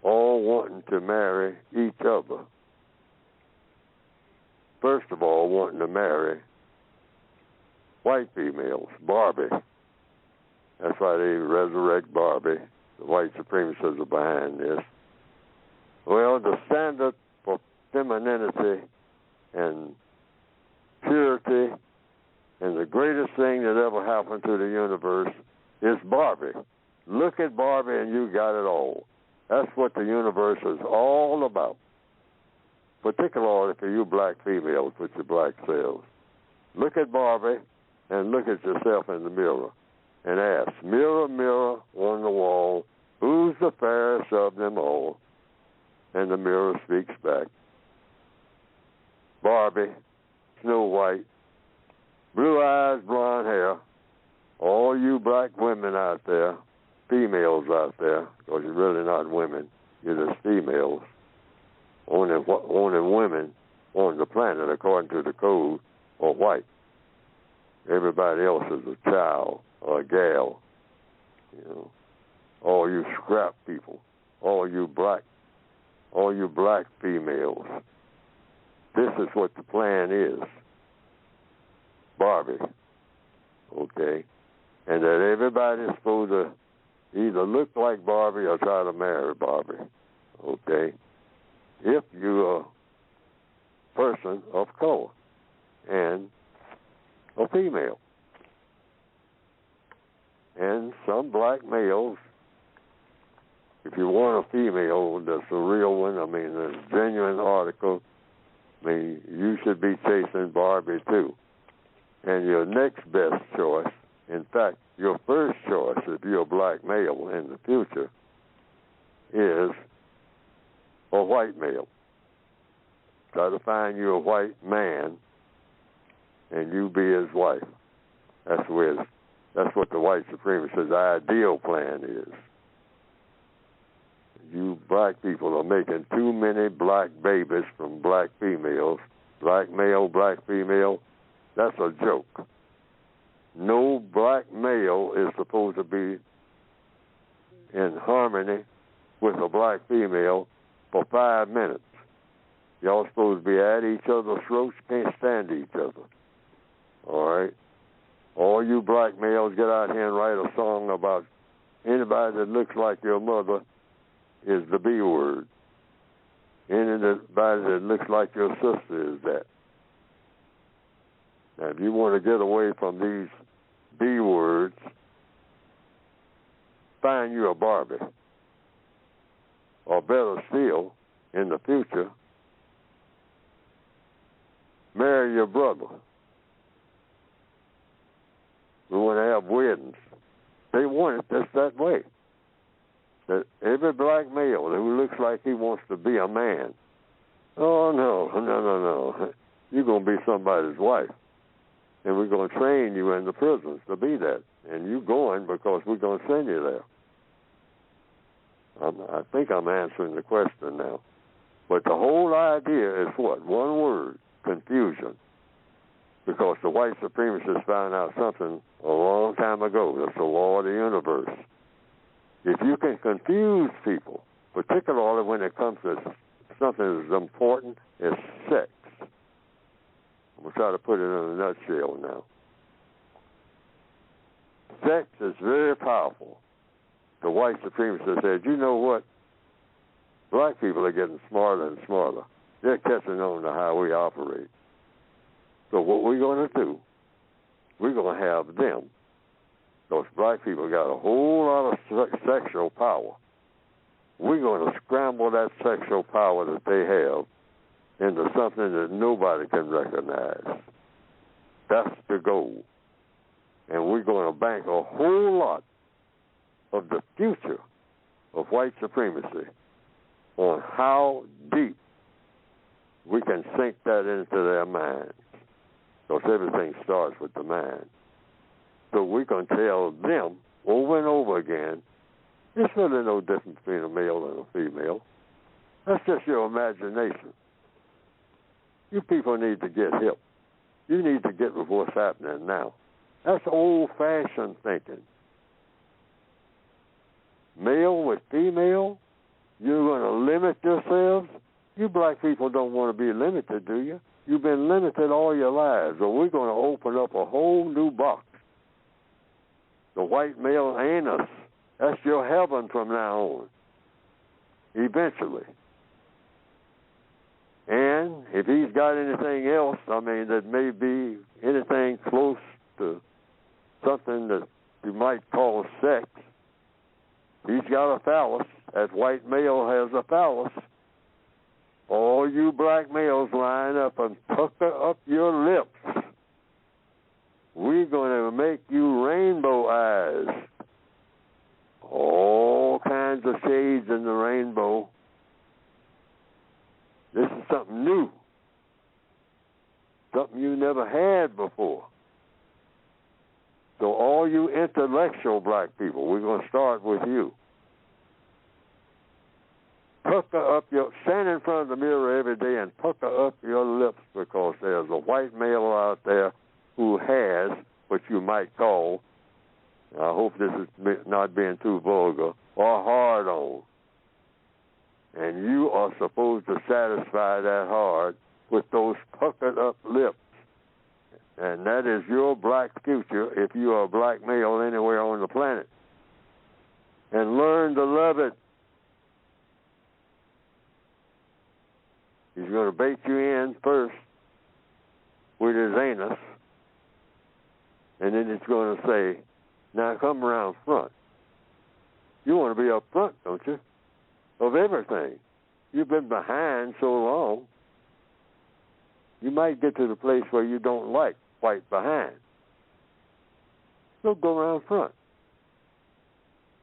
all wanting to marry each other. First of all, wanting to marry white females, Barbie. That's why they resurrect Barbie. The white supremacists are behind this. Well, the standard for femininity and purity and the greatest thing that ever happened to the universe is Barbie. Look at Barbie and you got it all. That's what the universe is all about. Particularly for you black females with your black selves. Look at Barbie and look at yourself in the mirror and ask, mirror, mirror on the wall, who's the fairest of them all? And the mirror speaks back. Barbie, Snow White, blue eyes, blonde hair, all you black women out there, females out there, because you're really not women, you're just females, only women on the planet, according to the code, are white. Everybody else is a child or a gal. You know, all you scrap people, all you black females. This is what the plan is. Barbie. Okay? And that everybody is supposed to either look like Barbie or try to marry Barbie. Okay? If you're a person of color and a female. And some black males, if you want a female that's a real one, I mean, a genuine article, I mean, you should be chasing Barbie too. And your next best choice, in fact, your first choice, if you're a black male in the future, is a white male. Try to find you a white man and you be his wife. That's what the white supremacist ideal plan is. You black people are making too many black babies from black females. Black male, black female, that's a joke. No black male is supposed to be in harmony with a black female for 5 minutes. Y'all supposed to be at each other's throats, can't stand each other. All right? All you black males, get out here and write a song about anybody that looks like your mother is the B word. Anybody that looks like your sister is that. Now, if you want to get away from these B words, find you a Barbie. Or better still, in the future, marry your brother. We want to have weddings. They want it just that way. That every black male who looks like he wants to be a man, oh, no. you're going to be somebody's wife. And we're going to train you in the prisons to be that. And you're going because we're going to send you there. I think I'm answering the question now. But the whole idea is what? One word, confusion. Because the white supremacists found out something a long time ago. That's the law of the universe. If you can confuse people, particularly when it comes to something as important as sex, I'm going to try to put it in a nutshell now. Sex is very powerful. The white supremacists said, you know what? Black people are getting smarter and smarter. They're catching on to how we operate. So what we're going to do, we're going to have them. Those black people got a whole lot of sexual power. We're going to scramble that sexual power that they have into something that nobody can recognize. That's the goal. And we're going to bank a whole lot of the future of white supremacy on how deep we can sink that into their minds. Because everything starts with the mind. So we can tell them over and over again, there's really no difference between a male and a female. That's just your imagination. You people need to get hip. You need to get with what's happening now. That's old-fashioned thinking. Male with female, you're going to limit yourselves? You black people don't want to be limited, do you? You've been limited all your lives, so we're going to open up a whole new box. The white male anus, that's your heaven from now on, eventually. And if he's got anything else, that may be anything close to something that you might call sex, he's got a phallus. That white male has a phallus. All you black males line up and pucker up your lips. We're going to make you rainbow eyes. All kinds of shades in the rainbow. This is something new. Something you never had before. So all you intellectual black people, we're going to start with you. Stand in front of the mirror every day and pucker up your lips, because there's a white male out there who has what you might call, I hope this is not being too vulgar, or hard on. And you are supposed to satisfy that hard with those puckered up lips. And that is your black future if you are a black male anywhere on the planet. And learn to love it. He's going to bait you in first with his anus, and then it's going to say, now come around front. You want to be up front, don't you, of everything. You've been behind so long, you might get to the place where you don't like white behind. So go around front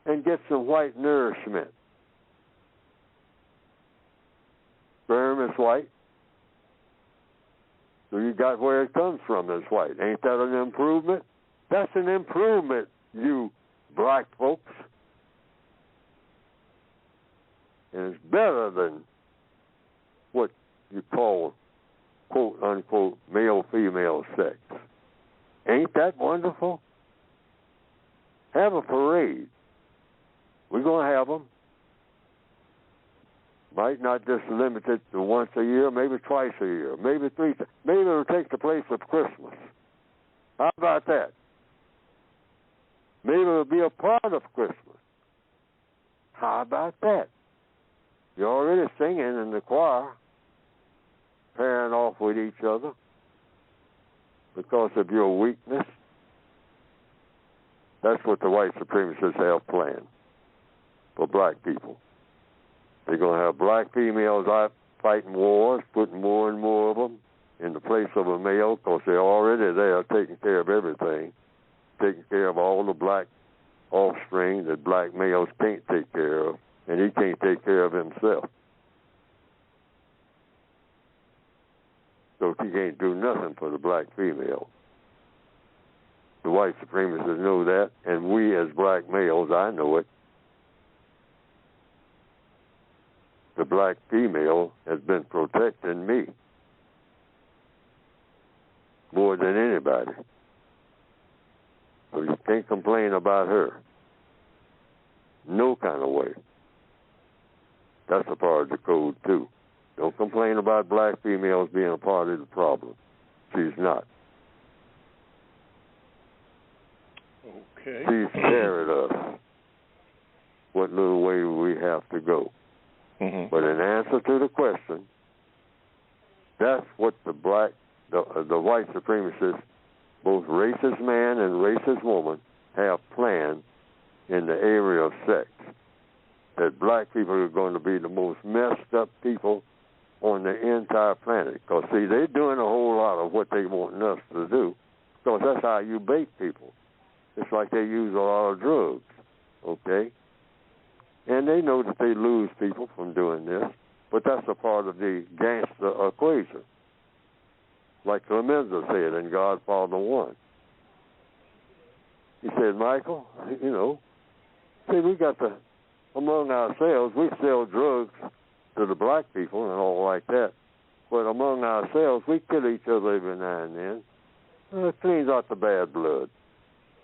and get some white nourishment. Sperm is white. So you got where it comes from is white. Ain't that an improvement? That's an improvement, you black folks. And it's better than what you call, quote, unquote, male-female sex. Ain't that wonderful? Have a parade. We're going to have them. Might not just limit it to once a year, maybe twice a year, maybe three. Maybe it'll take the place of Christmas. How about that? Maybe it'll be a part of Christmas. How about that? You're already singing in the choir, pairing off with each other because of your weakness. That's what the white supremacists have planned for black people. They're going to have black females out fighting wars, putting more and more of them in the place of a male, because they're already there taking care of everything, taking care of all the black offspring that black males can't take care of, and he can't take care of himself. So but he can't do nothing for the black female. The white supremacists know that, and we as black males, I know it. The black female has been protecting me more than anybody. So you can't complain about her. No kind of way. That's a part of the code, too. Don't complain about black females being a part of the problem. She's not. Okay. She's carried us what little way we have to go. Mm-hmm. But in answer to the question, that's what the white supremacists, both racist man and racist woman, have planned in the area of sex. That black people are going to be the most messed up people on the entire planet. Because, see, they're doing a whole lot of what they want us to do, because that's how you bait people. It's like they use a lot of drugs, okay? And they know that they lose people from doing this, but that's a part of the gangster equation. Like Clemenza said in Godfather 1. He said, Michael, see, we got to, among ourselves, we sell drugs to the black people and all like that, but among ourselves, we kill each other every now and then. It cleans out the bad blood.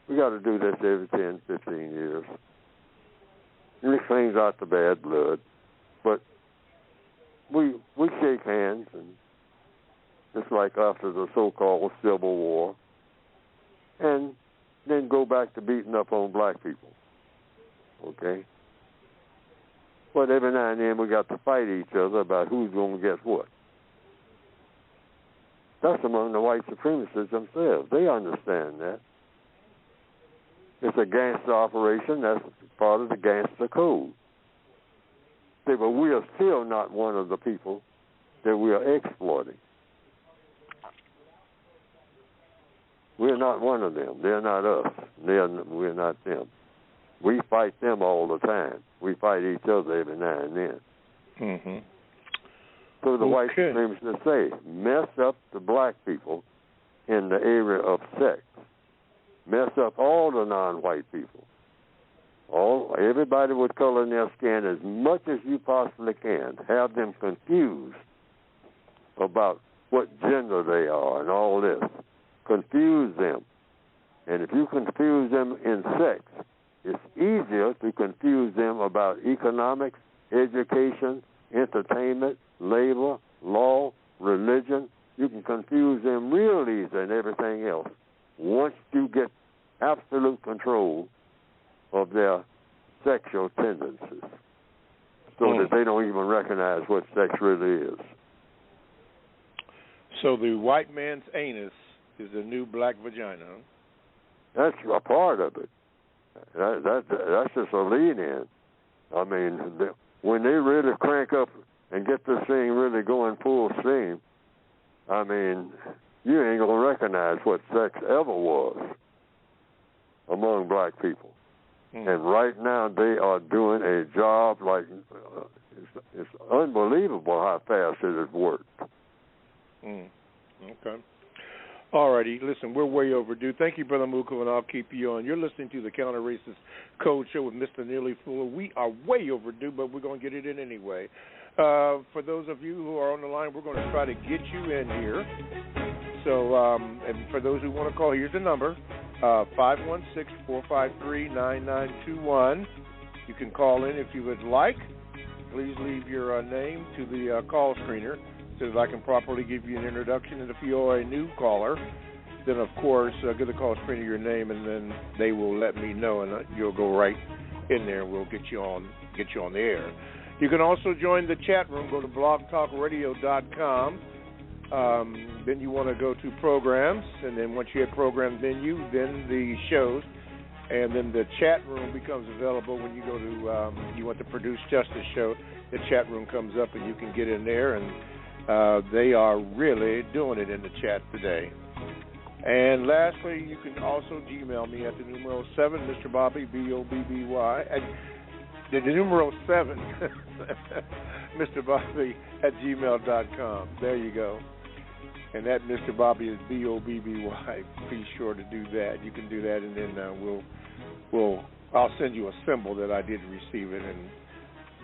We got to do this every 10, 15 years. And it cleans out the bad blood. But we shake hands, and it's like after the so-called Civil War, and then go back to beating up on black people. Okay? But every now and then we got to fight each other about who's going to get what. That's among the white supremacists themselves. They understand that. It's a gangster operation. That's part of the gangster code. Say, but we are still not one of the people that we are exploiting. We're not one of them. They're not us. We're not them. We fight them all the time. We fight each other every now and then. Mm-hmm. So the white supremacists say, mess up the black people in the area of sex. Mess up all the non-white people. Everybody with color in their skin as much as you possibly can. Have them confused about what gender they are and all this. Confuse them. And if you confuse them in sex, it's easier to confuse them about economics, education, entertainment, labor, law, religion. You can confuse them real easy and everything else once you get absolute control of their sexual tendencies so that they don't even recognize what sex really is. So the white man's anus is the new black vagina. That's a part of it. That's just a lead-in. I mean, when they really crank up and get this thing really going full steam, I mean, you ain't going to recognize what sex ever was among black people. And right now they are doing a job like it's unbelievable how fast it has worked. Okay. All righty. Listen, we're way overdue. Thank you, Brother Muku, and I'll keep you on. You're listening to the Counter Racist Code Show with Mr. Neely Fuller. We are way overdue, but we're going to get it in anyway. For those of you who are on the line, we're going to try to get you in here. So, and for those who want to call, here's the number, 516-453-9921. You can call in if you would like. Please leave your name to the call screener so that I can properly give you an introduction. And if you are a new caller, then, of course, give the call screener your name, and then they will let me know, and you'll go right in there, and we'll get you on the air. You can also join the chat room. Go to blogtalkradio.com. Then you want to go to programs, and then once you hit program menu, then the shows, and then the chat room becomes available when you go to, you want the Produce Justice show, the chat room comes up and you can get in there, and they are really doing it in the chat today. And lastly, you can also Gmail me at the numeral 7, Mr. Bobby, B-O-B-B-Y, the numeral 7, Mr. Bobby at gmail.com. There you go. And that, Mr. Bobby, is BOBBY. Be sure to do that. You can do that, and then I'll send you a symbol that I did receive it,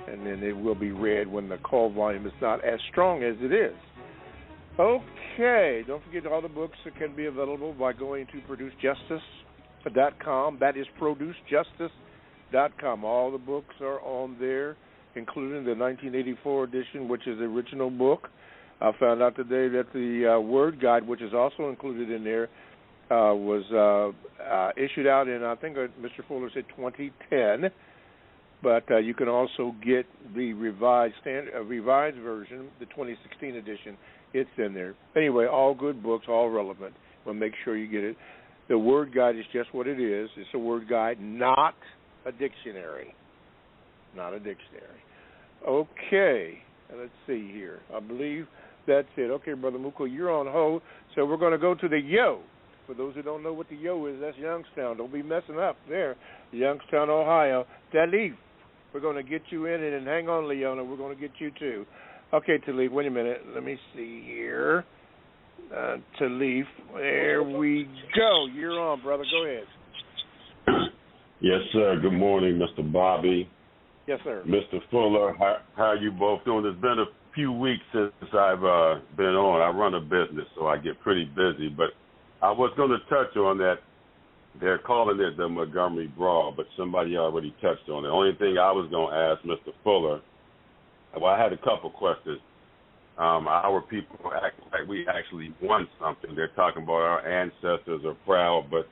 and then it will be read when the call volume is not as strong as it is. Okay, don't forget all the books that can be available by going to producejustice.com. That is producejustice.com. All the books are on there, including the 1984 edition, which is the original book. I found out today that the Word Guide, which is also included in there, was issued out in, I think Mr. Fuller said 2010. But you can also get the revised version, the 2016 edition. It's in there. Anyway, all good books, all relevant. Well, make sure you get it. The Word Guide is just what it is. It's a word guide, not a dictionary. Not a dictionary. Okay, let's see here. I believe that's it. Okay, Brother Muko, you're on hold. So we're going to go to the Yo. For those who don't know what the Yo is, that's Youngstown. Don't be messing up there. Youngstown, Ohio. Talif, we're going to get you in, and hang on, Leona. We're going to get you too. Okay, Talif, wait a minute. Let me see here. Talif, there we go. You're on, brother. Go ahead. Yes, sir. Good morning, Mr. Bobby. Yes, sir. Mr. Fuller, how are you both doing? It's been a few weeks since I've been on. I run a business, so I get pretty busy. But I was going to touch on that. They're calling it the Montgomery Brawl, but somebody already touched on it. The only thing I was going to ask Mr. Fuller, well, I had a couple questions. Our people act like we actually won something. They're talking about our ancestors are proud, but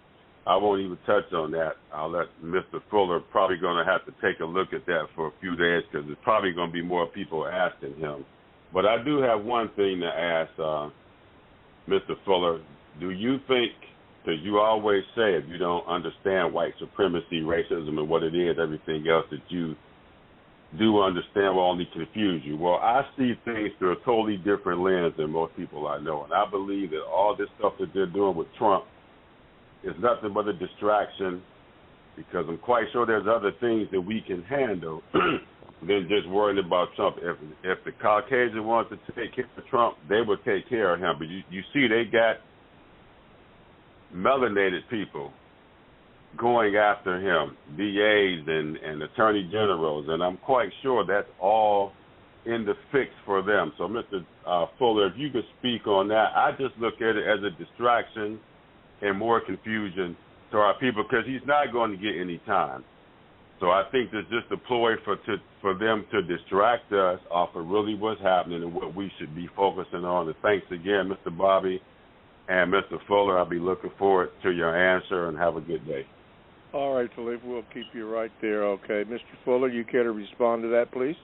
I won't even touch on that. I'll let Mr. Fuller probably going to have to take a look at that for a few days because there's probably going to be more people asking him. But I do have one thing to ask Mr. Fuller. Do you think, because you always say if you don't understand white supremacy, racism, and what it is, everything else that you do understand will only confuse you. Well, I see things through a totally different lens than most people I know. And I believe that all this stuff that they're doing with Trump is nothing but a distraction because I'm quite sure there's other things that we can handle than just worrying about Trump. If the Caucasian wants to take care of Trump, they will take care of him. But you see they got melanated people going after him, DAs and attorney generals, and I'm quite sure that's all in the fix for them. So, Mr. Fuller, if you could speak on that, I just look at it as a distraction and more confusion to our people because he's not going to get any time. So I think there's just a ploy for them to distract us off of really what's happening and what we should be focusing on. And thanks again, Mr. Bobby and Mr. Fuller. I'll be looking forward to your answer, and have a good day. All right, Talif, we'll keep you right there. Okay. Mr. Fuller, you care to respond to that, please?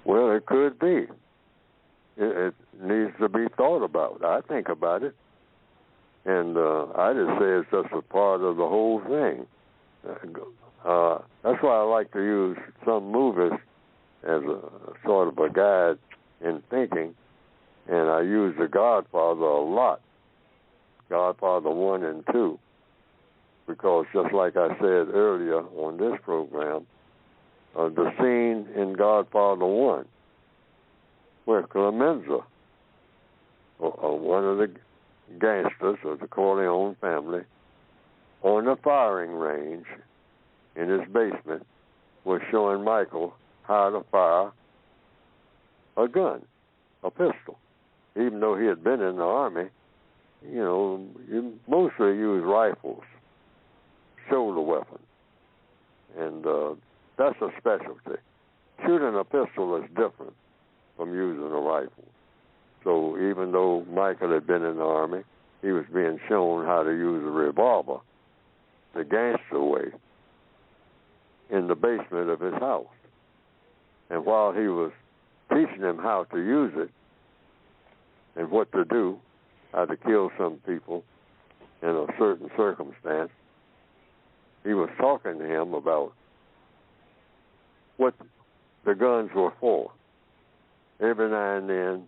Well, it could be. It needs to be thought about. I think about it. And I just say it's just a part of the whole thing. That's why I like to use some movies as a sort of a guide in thinking. And I use The Godfather a lot, Godfather 1 and 2, because just like I said earlier on this program, the scene in Godfather 1 where Clemenza, one of the gangsters of the Corleone family, on the firing range in his basement, was showing Michael how to fire a gun, a pistol. Even though he had been in the Army, you mostly use rifles, shoulder weapons, and that's a specialty. Shooting a pistol is different from using a rifle. So even though Michael had been in the Army, he was being shown how to use a revolver the gangster way in the basement of his house. And while he was teaching him how to use it and what to do, how to kill some people in a certain circumstance, he was talking to him about what the guns were for. Every now and then,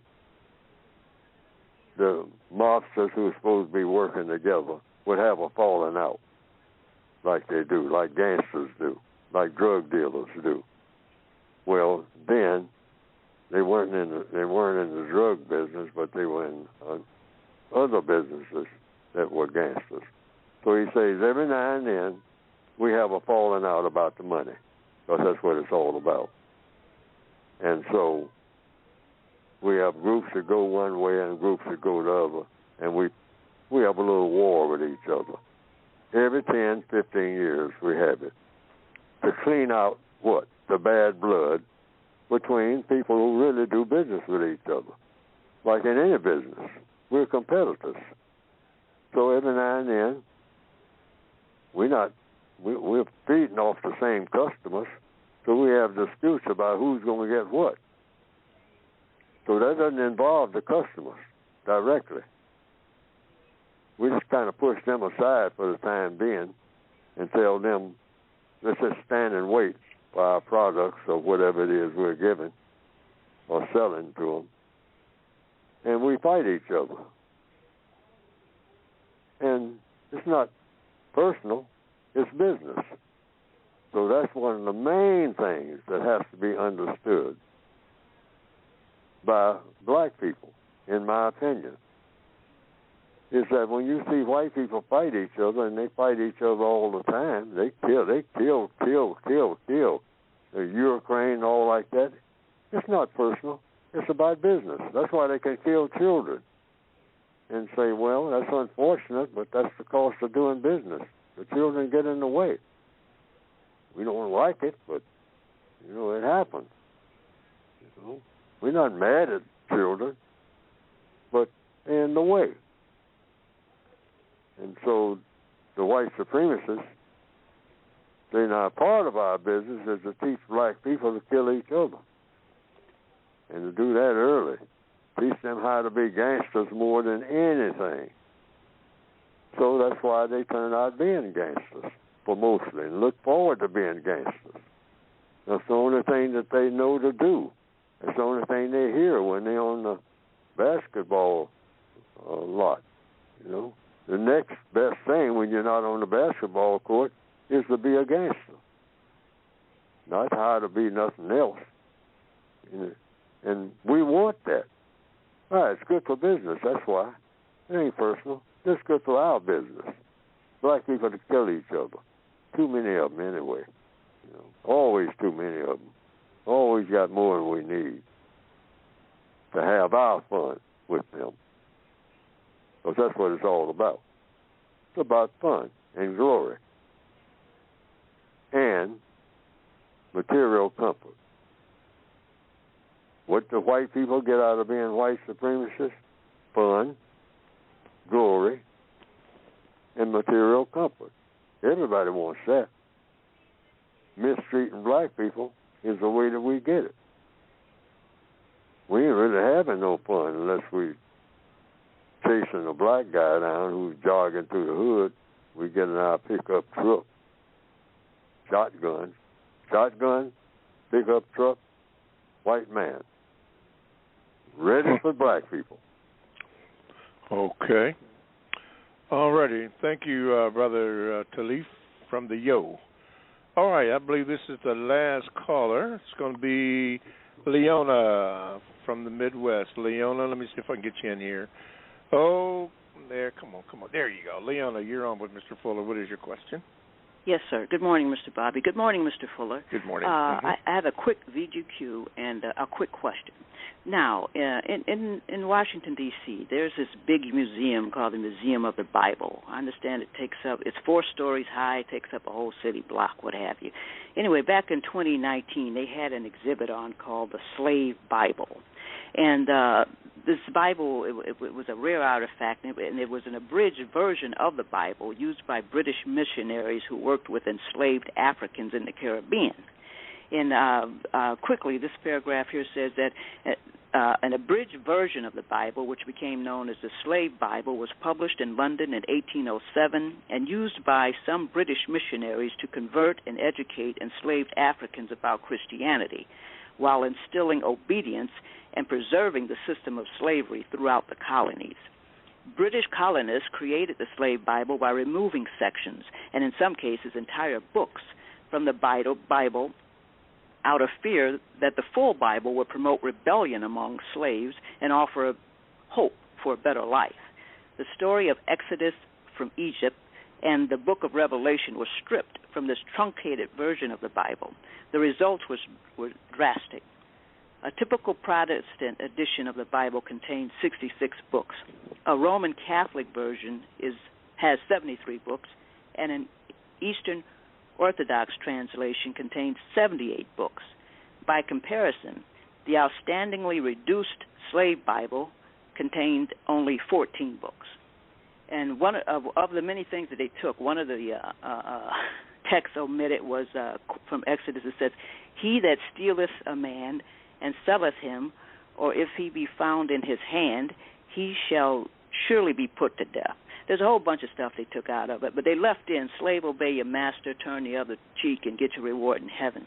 the mobsters who were supposed to be working together would have a falling out, like they do, like gangsters do, like drug dealers do. Well, then they weren't in the drug business, but they were in other businesses that were gangsters. So he says every now and then we have a falling out about the money, because that's what it's all about. And so we have groups that go one way and groups that go the other, and we have a little war with each other. Every 10, 15 years we have it to clean out what? The bad blood between people who really do business with each other. Like in any business, we're competitors. So every now and then, we're feeding off the same customers, so we have disputes about who's going to get what. So that doesn't involve the customers directly. We just kind of push them aside for the time being and tell them, let's just stand and wait for our products or whatever it is we're giving or selling to them. And we fight each other. And it's not personal, it's business. So that's one of the main things that has to be understood by black people, in my opinion, is that when you see white people fight each other, and they fight each other all the time, they kill. The Ukraine and all like that. It's not personal. It's about business. That's why they can kill children and say, well, that's unfortunate, but that's the cost of doing business. The children get in the way. We don't like it, but, it happens. We're not mad at children, but they're in the way. And so the white supremacists, they're not part of our business is to teach black people to kill each other. And to do that early. Teach them how to be gangsters more than anything. So that's why they turn out being gangsters, for mostly, and look forward to being gangsters. That's the only thing that they know to do. That's the only thing they hear when they're on the basketball lot, The next best thing when you're not on the basketball court is to be a gangster. Not how to be nothing else. And we want that. Right, it's good for business, that's why. It ain't personal. It's good for our business. Black people to kill each other. Too many of them anyway. Always too many of them. Always got more than we need to have our fun with them. Because that's what it's all about. It's about fun and glory and material comfort. What do white people get out of being white supremacists? Fun, glory, and material comfort. Everybody wants that. Mistreating black people is the way that we get it. We ain't really having no fun unless we chasing a black guy down who's jogging through the hood. We get in our pickup truck, shotgun, pickup truck, white man, ready for black people. Okay. All righty. Thank you, Brother Talif from the Yo. All right, I believe this is the last caller. It's going to be Leona from the Midwest. Leona, let me see if I can get you in here. Oh, there, come on. There you go. Leona, you're on with Mr. Fuller. What is your question? Yes, sir. Good morning, Mr. Bobby. Good morning, Mr. Fuller. Good morning. I have a quick VGQ and a quick question. Now, in Washington, D.C., there's this big museum called the Museum of the Bible. I understand it's 4 stories high, takes up a whole city block, what have you. Anyway, back in 2019, they had an exhibit on called the Slave Bible. And this Bible, it was a rare artifact, and it was an abridged version of the Bible used by British missionaries who worked with enslaved Africans in the Caribbean. And quickly, this paragraph here says that an abridged version of the Bible, which became known as the Slave Bible, was published in London in 1807 and used by some British missionaries to convert and educate enslaved Africans about Christianity, while instilling obedience and preserving the system of slavery throughout the colonies. British colonists created the Slave Bible by removing sections, and in some cases entire books, from the Bible out of fear that the full Bible would promote rebellion among slaves and offer hope for a better life. The story of Exodus from Egypt and the book of Revelation were stripped from this truncated version of the Bible. The results were drastic. A typical Protestant edition of the Bible contains 66 books. A Roman Catholic version has 73 books, and an Eastern Orthodox translation contains 78 books. By comparison, the outstandingly reduced slave Bible contained only 14 books. And one of the many things that they took, one of the texts omitted was from Exodus. It says, "He that stealeth a man and selleth him, or if he be found in his hand, he shall surely be put to death." There's a whole bunch of stuff they took out of it, but they left in, "Slave, obey your master, turn the other cheek, and get your reward in heaven."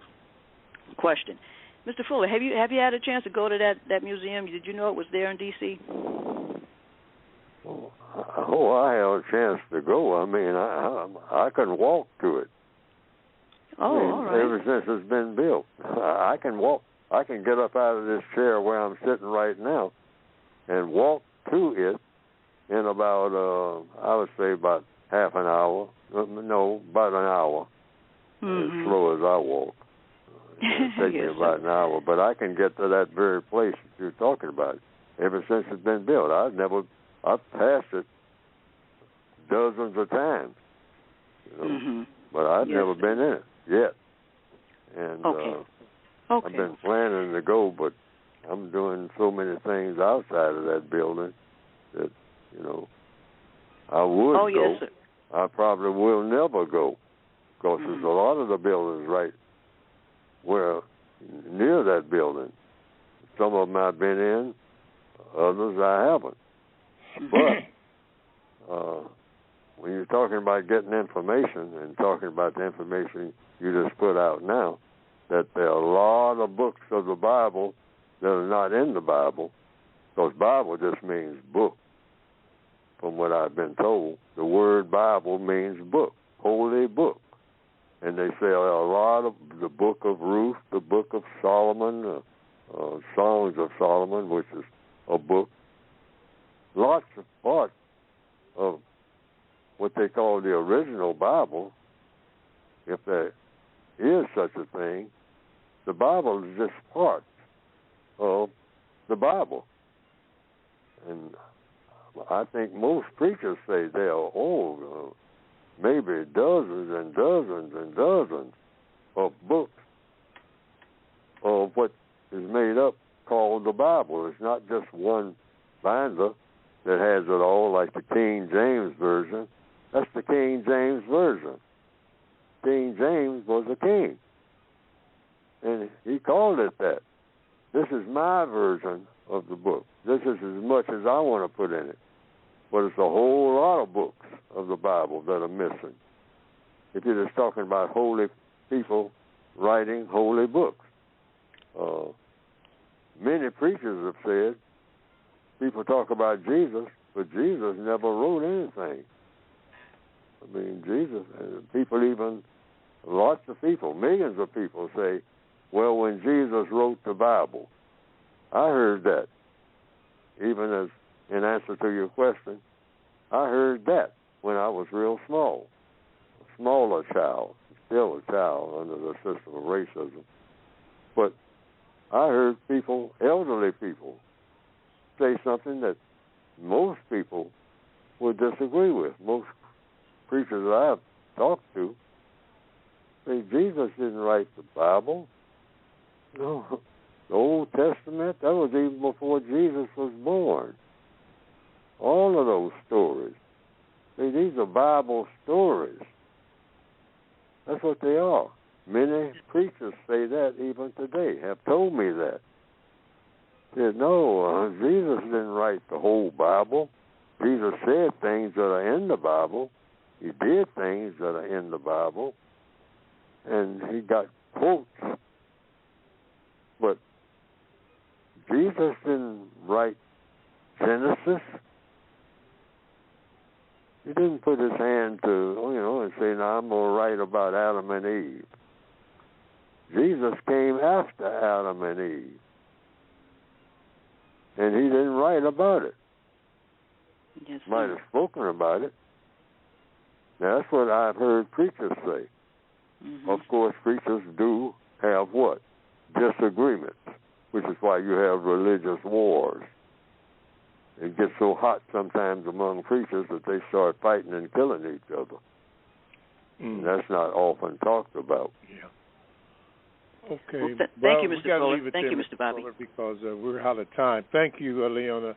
Question. Mr. Fuller, have you had a chance to go to that museum? Did you know it was there in D.C.? Oh, I had a chance to go. I mean, I can walk to it. Oh, all right. Ever since it's been built, I can walk. I can get up out of this chair where I'm sitting right now and walk to it in about, I would say about half an hour. No, about an hour. As slow as I walk. It takes me about an hour. But I can get to that very place that you're talking about. Ever since it's been built, I've passed it dozens of times. You know? But I've never been in it yet. And I've been planning to go, but I'm doing so many things outside of that building that, you know, I would go. Yes, sir. I probably will never go because there's a lot of the buildings right where near that building. Some of them I've been in, others I haven't. But when you're talking about getting information and talking about the information you just put out now, that there are a lot of books of the Bible that are not in the Bible, because Bible just means book. From what I've been told, the word Bible means book, holy book. And they say a lot of the book of Ruth, the book of Solomon, Songs of Solomon, which is a book. Lots of parts of what they call the original Bible, if there is such a thing, the Bible is just part of the Bible. And I think most preachers say there are maybe dozens and dozens and dozens of books of what is made up called the Bible. It's not just one binder that has it all, like the King James Version. That's the King James Version. King James was a king, and he called it that. This is my version of the book. This is as much as I want to put in it. But it's a whole lot of books of the Bible that are missing. If you're just talking about holy people writing holy books. Many preachers have said, people talk about Jesus, but Jesus never wrote anything. I mean, Jesus, people even, lots of people, millions of people say, well, when Jesus wrote the Bible. I heard that. Even as in answer to your question, I heard that when I was real small, a smaller child, still a child under the system of racism. But I heard people, elderly people, say something that most people would disagree with. Most preachers that I've talked to say Jesus didn't write the Bible. No, the Old Testament, that was even before Jesus was born. All of those stories. See, these are Bible stories. That's what they are. Many preachers say that even today, have told me that. Said, no, Jesus didn't write the whole Bible. Jesus said things that are in the Bible. He did things that are in the Bible. And he got quotes. But Jesus didn't write Genesis. He didn't put his hand to, and say, now I'm going to write about Adam and Eve. Jesus came after Adam and Eve. And he didn't write about it. Yes, Might have spoken about it. Now, that's what I've heard preachers say. Mm-hmm. Of course, preachers do have what? Disagreements, which is why you have religious wars. It gets so hot sometimes among preachers that they start fighting and killing each other. And that's not often talked about. Yeah. Okay. Well, thank you, Mr. Fuller. Thank you, Mr. Bobby. Fuller, because we're out of time. Thank you, Leona.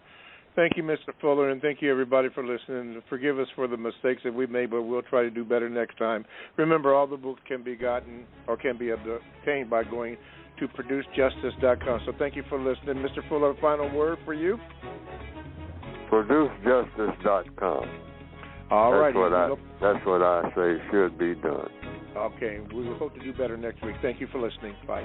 Thank you, Mr. Fuller, and thank you, everybody, for listening. Forgive us for the mistakes that we made, but we'll try to do better next time. Remember, all the books can be gotten or can be obtained by going to producejustice.com. So thank you for listening. Mr. Fuller, final word for you? Producejustice.com. All right. That's what I say should be done. Okay. We will hope to do better next week. Thank you for listening. Bye.